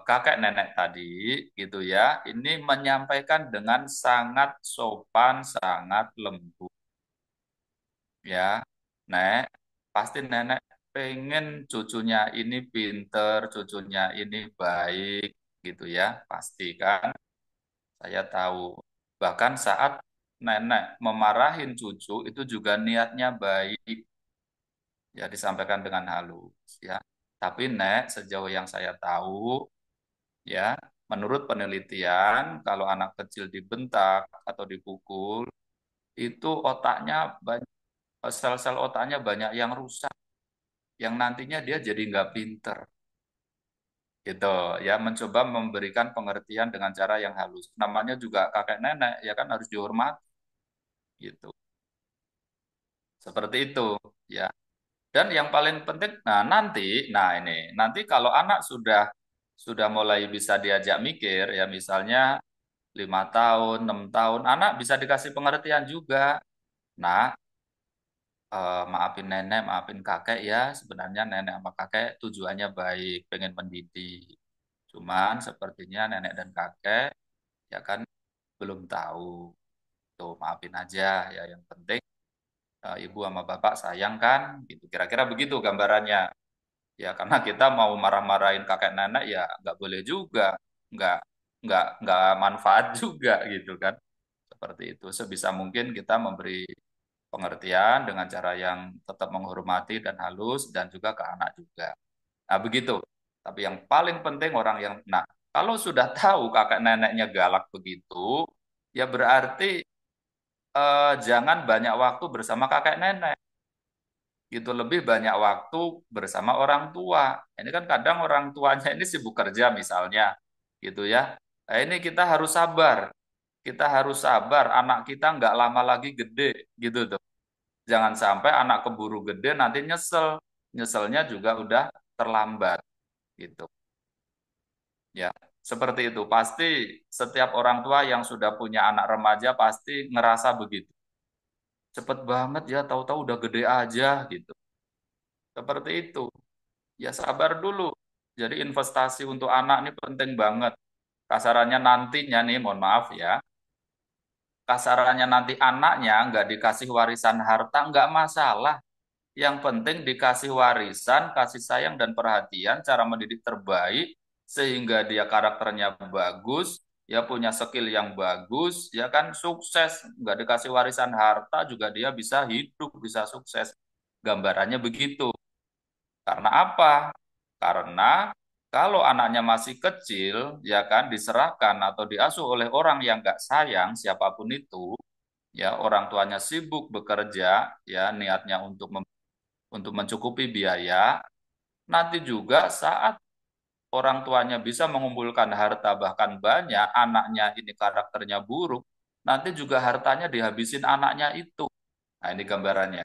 kakek nenek tadi gitu ya, ini menyampaikan dengan sangat sopan, sangat lembut ya. Nek, pasti nenek pengen cucunya ini pinter, cucunya ini baik gitu ya, pasti kan. Saya tahu. Bahkan saat nenek memarahin cucu itu juga niatnya baik, ya disampaikan dengan halus ya. Tapi Nek, sejauh yang saya tahu ya, menurut penelitian kalau anak kecil dibentak atau dipukul itu otaknya banyak, sel-sel otaknya banyak yang rusak, yang nantinya dia jadi nggak pinter gitu ya, mencoba memberikan pengertian dengan cara yang halus. Namanya juga kakek nenek ya kan, harus dihormati gitu. Seperti itu ya. Dan yang paling penting, nah ini nanti kalau anak sudah mulai bisa diajak mikir ya, misalnya 5 tahun, 6 tahun, anak bisa dikasih pengertian juga. Nah, maafin nenek, maafin kakek ya, sebenarnya nenek sama kakek tujuannya baik, pengen mendidik. Cuman sepertinya nenek dan kakek ya kan belum tahu. Tuh, maafin aja ya, yang penting ibu sama bapak sayang kan, gitu. Kira-kira begitu gambarannya. Ya karena kita mau marah-marahin kakek nenek ya nggak boleh juga, nggak nggak manfaat juga gitu kan. Seperti itu. Sebisa mungkin kita memberi pengertian dengan cara yang tetap menghormati dan halus, dan juga ke anak juga. Nah, begitu. Tapi yang paling penting orang yang, nah, kalau sudah tahu kakek neneknya galak begitu, ya berarti jangan banyak waktu bersama kakek nenek. Gitu, lebih banyak waktu bersama orang tua. Ini kan kadang orang tuanya ini sibuk kerja misalnya, gitu ya. Nah, ini kita harus sabar. Kita harus sabar, anak kita nggak lama lagi gede, gitu tuh. Jangan sampai anak keburu gede nanti nyesel. Nyeselnya juga udah terlambat gitu. Ya, seperti itu. Pasti setiap orang tua yang sudah punya anak remaja pasti ngerasa begitu. Cepet banget ya, tahu-tahu udah gede aja gitu. Seperti itu. Ya sabar dulu. Jadi investasi untuk anak ini penting banget. Kasarannya nantinya nih, mohon maaf ya. Kasarannya nanti anaknya nggak dikasih warisan harta nggak masalah. Yang penting dikasih warisan, kasih sayang dan perhatian, cara mendidik terbaik, sehingga dia karakternya bagus, ya punya skill yang bagus, ya kan sukses. Nggak dikasih warisan harta juga dia bisa hidup, bisa sukses. Gambarannya begitu. Karena apa? Karena kalau anaknya masih kecil, ya kan diserahkan atau diasuh oleh orang yang nggak sayang, siapapun itu, ya orang tuanya sibuk bekerja, ya niatnya untuk mencukupi biaya. Nanti juga saat orang tuanya bisa mengumpulkan harta bahkan banyak, anaknya ini karakternya buruk, nanti juga hartanya dihabisin anaknya itu. Nah, ini gambarannya.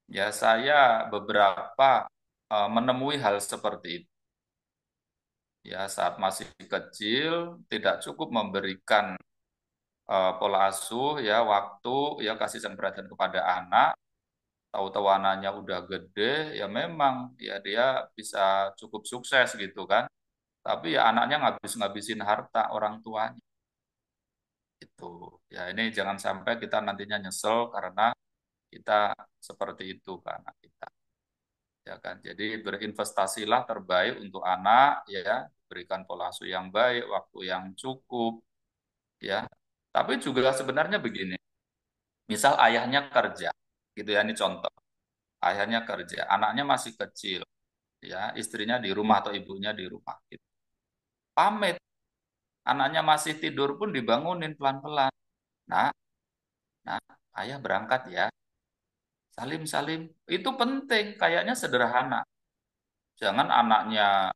Ya, saya beberapa menemui hal seperti itu. Ya, saat masih kecil tidak cukup memberikan pola asuh, ya waktu, ya kasih dan perhatian kepada anak. Tahu-tahu anaknya udah gede, ya memang ya dia bisa cukup sukses gitu kan. Tapi ya anaknya ngabis-ngabisin harta orang tuanya gitu. Ya ini jangan sampai kita nantinya nyesel karena kita seperti itu ke anak kita. Ya kan. Jadi berinvestasilah terbaik untuk anak ya, berikan pola asuh yang baik, waktu yang cukup ya. Tapi juga sebenarnya begini, misal ayahnya kerja, gitu ya, ini contoh. Ayahnya kerja, anaknya masih kecil, ya, istrinya di rumah atau ibunya di rumah. Gitu. Pamit, anaknya masih tidur pun dibangunin pelan-pelan. Nah, nah, ayah berangkat ya, salim salim. Itu penting, kayaknya sederhana. Jangan anaknya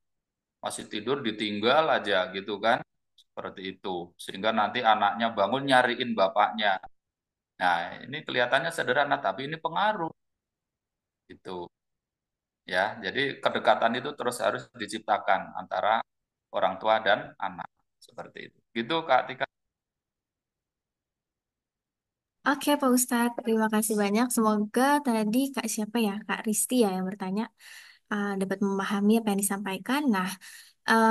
masih tidur ditinggal aja gitu kan, seperti itu. Sehingga nanti anaknya bangun nyariin bapaknya. Nah, ini kelihatannya sederhana, tapi ini pengaruh. Gitu. Ya, jadi kedekatan itu terus harus diciptakan antara orang tua dan anak seperti itu. Gitu Kak Tika. Oke, Pak Ustadz, terima kasih banyak. Semoga tadi Kak siapa ya, Kak Risti ya yang bertanya, dapat memahami apa yang disampaikan. Nah,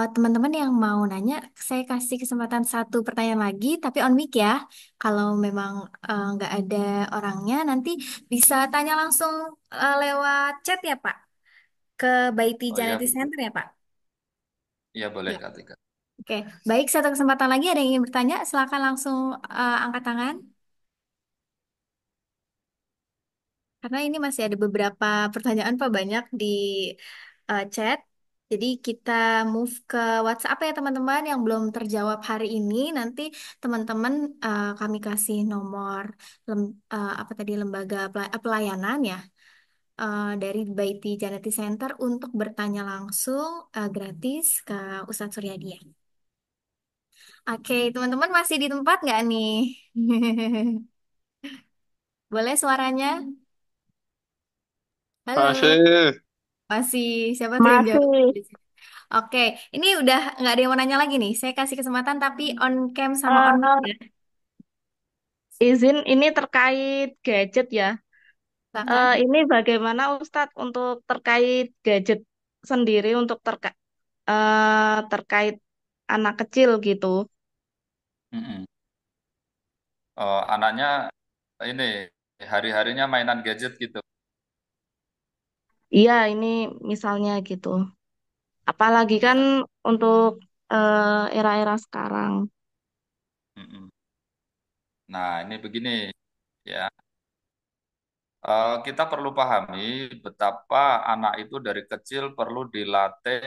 teman-teman yang mau nanya, saya kasih kesempatan satu pertanyaan lagi, tapi on mic ya. Kalau memang nggak ada orangnya, nanti bisa tanya langsung lewat chat ya, Pak, ke Baiti Oh ya, Janeti Center ya, Pak. iya boleh Ya. Kak Tika. Oke, baik. Satu kesempatan lagi ada yang ingin bertanya, silakan langsung angkat tangan. Karena ini masih ada beberapa pertanyaan Pak banyak di chat. Jadi kita move ke WhatsApp ya teman-teman yang belum terjawab hari ini. Nanti teman-teman kami kasih nomor apa tadi lembaga pelayanan ya. dari Baiti Janati Center untuk bertanya langsung gratis ke Ustadz Suryadi ya. Oke, teman-teman masih di tempat nggak nih? Boleh suaranya? Halo, Masih. masih siapa tuh yang jawab? Masih. Oke, ini udah nggak ada yang mau nanya lagi nih. Saya kasih kesempatan tapi on cam sama on mic Eh, ya. izin ini terkait gadget ya. Silakan. Ini bagaimana Ustadz untuk terkait gadget sendiri untuk terkait anak kecil gitu. Mm-mm. Anaknya ini hari-harinya mainan gadget gitu. Iya, ini misalnya gitu. Apalagi kan Ya. untuk era-era sekarang. Mm-mm. Nah, ini begini ya. Kita perlu pahami betapa anak itu dari kecil perlu dilatih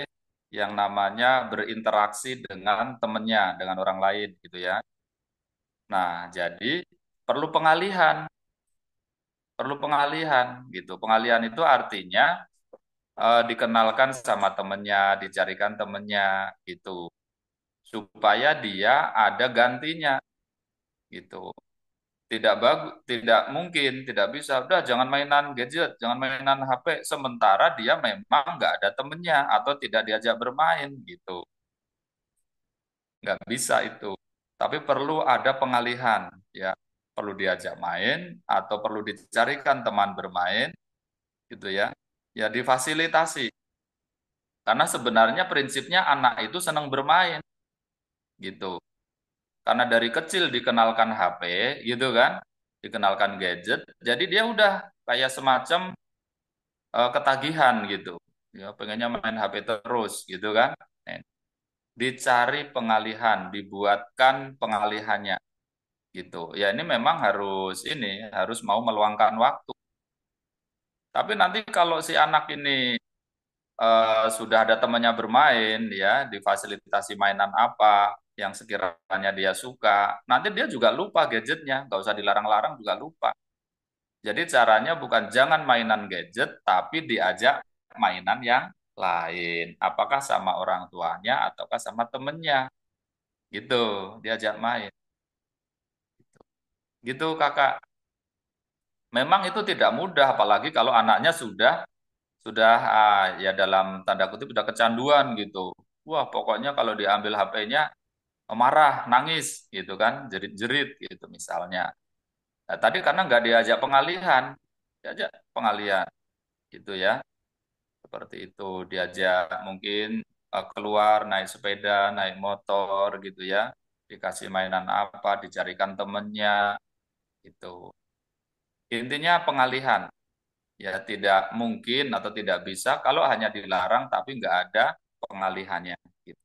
yang namanya berinteraksi dengan temannya, dengan orang lain gitu ya. Nah, jadi perlu pengalihan gitu. Pengalihan itu artinya dikenalkan sama temennya, dicarikan temennya gitu, supaya dia ada gantinya gitu. Tidak mungkin, tidak bisa. Udah jangan mainan gadget, jangan mainan HP, sementara dia memang nggak ada temennya atau tidak diajak bermain gitu. Nggak bisa itu. Tapi perlu ada pengalihan, ya. Perlu diajak main atau perlu dicarikan teman bermain gitu ya. Ya difasilitasi. Karena sebenarnya prinsipnya anak itu senang bermain gitu. Karena dari kecil dikenalkan HP gitu kan, dikenalkan gadget, jadi dia udah kayak semacam ketagihan gitu. Ya, pengennya main HP terus gitu kan. Eh, Dicari pengalihan, dibuatkan pengalihannya gitu. Ya ini memang harus mau meluangkan waktu. Tapi nanti kalau si anak ini sudah ada temannya bermain ya, difasilitasi mainan apa yang sekiranya dia suka, nanti dia juga lupa gadgetnya, nggak usah dilarang-larang juga lupa. Jadi caranya bukan jangan mainan gadget, tapi diajak mainan yang lain. Apakah sama orang tuanya ataukah sama temennya, gitu, diajak main. Gitu kakak. Memang itu tidak mudah, apalagi kalau anaknya sudah ya dalam tanda kutip sudah kecanduan gitu. Wah, pokoknya kalau diambil HP-nya marah, nangis gitu kan, jerit-jerit gitu misalnya. Nah, tadi karena nggak diajak pengalihan gitu ya, seperti itu diajak mungkin keluar naik sepeda, naik motor gitu ya, dikasih mainan apa, dicarikan temennya gitu. Intinya pengalihan, ya tidak mungkin atau tidak bisa kalau hanya dilarang tapi nggak ada pengalihannya. Gitu,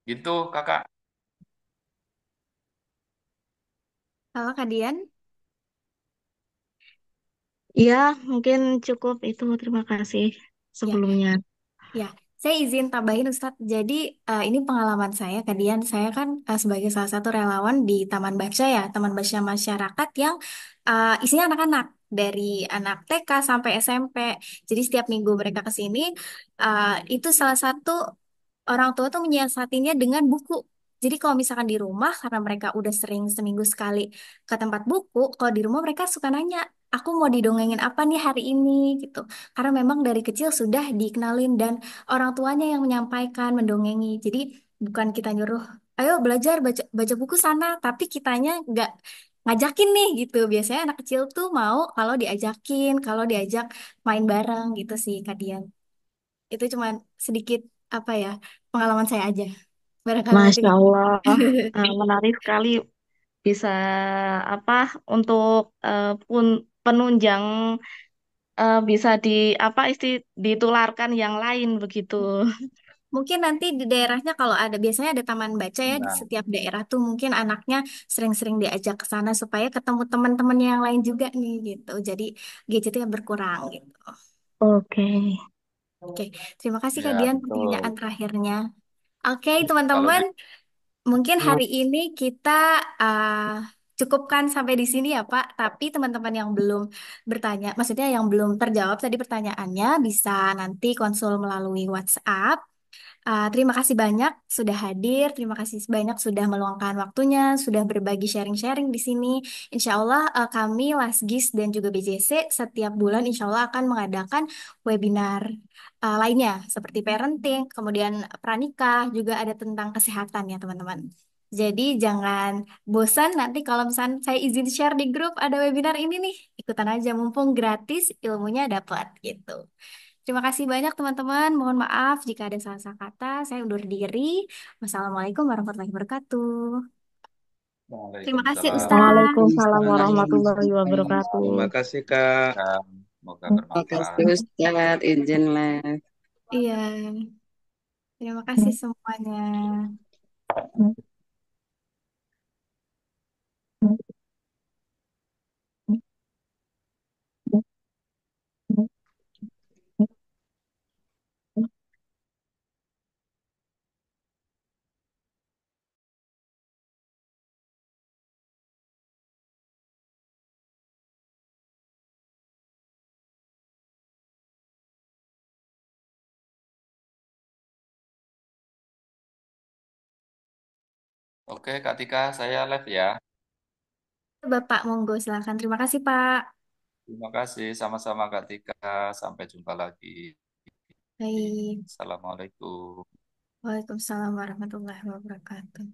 gitu kakak. Halo Kak Dian. Iya, mungkin cukup itu. Terima kasih Ya, sebelumnya. ya, saya izin tambahin Ustadz. Jadi ini pengalaman saya, Kadian. Saya kan sebagai salah satu relawan di Taman Baca ya, Taman Baca Masyarakat yang isinya anak-anak dari anak TK sampai SMP. Jadi setiap minggu mereka ke sini, itu salah satu orang tua tuh menyiasatinya dengan buku. Jadi kalau misalkan di rumah, karena mereka udah sering seminggu sekali ke tempat buku, kalau di rumah mereka suka nanya, aku mau didongengin apa nih hari ini gitu. Karena memang dari kecil sudah dikenalin dan orang tuanya yang menyampaikan, mendongengi. Jadi bukan kita nyuruh, ayo belajar baca baca buku sana, tapi kitanya nggak ngajakin nih gitu. Biasanya anak kecil tuh mau kalau diajakin, kalau diajak main bareng gitu sih Kak Dian. Itu cuma sedikit apa ya pengalaman saya aja. Barangkali nanti Masya Allah, menarik sekali bisa apa untuk penunjang bisa apa ditularkan yang lain begitu. mungkin nanti di daerahnya kalau ada biasanya ada taman baca ya di Nah, setiap daerah tuh mungkin anaknya sering-sering diajak ke sana supaya ketemu teman-teman yang lain juga nih gitu. Jadi gadgetnya berkurang gitu. Oke, Oke, terima kasih Kak ya Dian pertanyaan betul. terakhirnya. Oke, Kalau teman-teman, mungkin Hmm, hari ini kita uh, cukupkan sampai di sini ya Pak. Tapi teman-teman yang belum bertanya, maksudnya yang belum terjawab tadi pertanyaannya, bisa nanti konsul melalui WhatsApp. Terima kasih banyak sudah hadir, terima kasih banyak sudah meluangkan waktunya, sudah berbagi sharing-sharing di sini. Insya Allah kami Lasgis dan juga BJC setiap bulan insya Allah akan mengadakan webinar lainnya seperti parenting, kemudian pranikah, juga ada tentang kesehatan ya teman-teman. Jadi jangan bosan nanti kalau misalnya saya izin share di grup ada webinar ini nih, ikutan aja mumpung gratis ilmunya dapat gitu. Terima kasih banyak teman-teman. Mohon maaf jika ada salah-salah kata. Saya undur diri. Wassalamualaikum warahmatullahi wabarakatuh. Terima kasih Waalaikumsalam. Ustaz. Waalaikumsalam warahmatullahi wabarakatuh. Terima Waalaikumsalam. kasih, Kak. Semoga Terima bermanfaat. kasih Ustadz, izin les. Iya, terima kasih semuanya. Oke, Kak Tika, saya live ya. Bapak, monggo silakan. Terima kasih, Pak. Terima kasih, sama-sama Kak Tika. Sampai jumpa lagi. Baik. Assalamualaikum. Waalaikumsalam warahmatullahi wabarakatuh.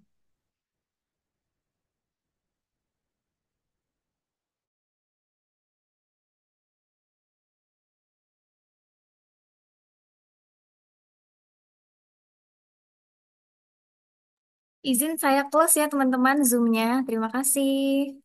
Izin saya close ya teman-teman Zoom-nya. Terima kasih.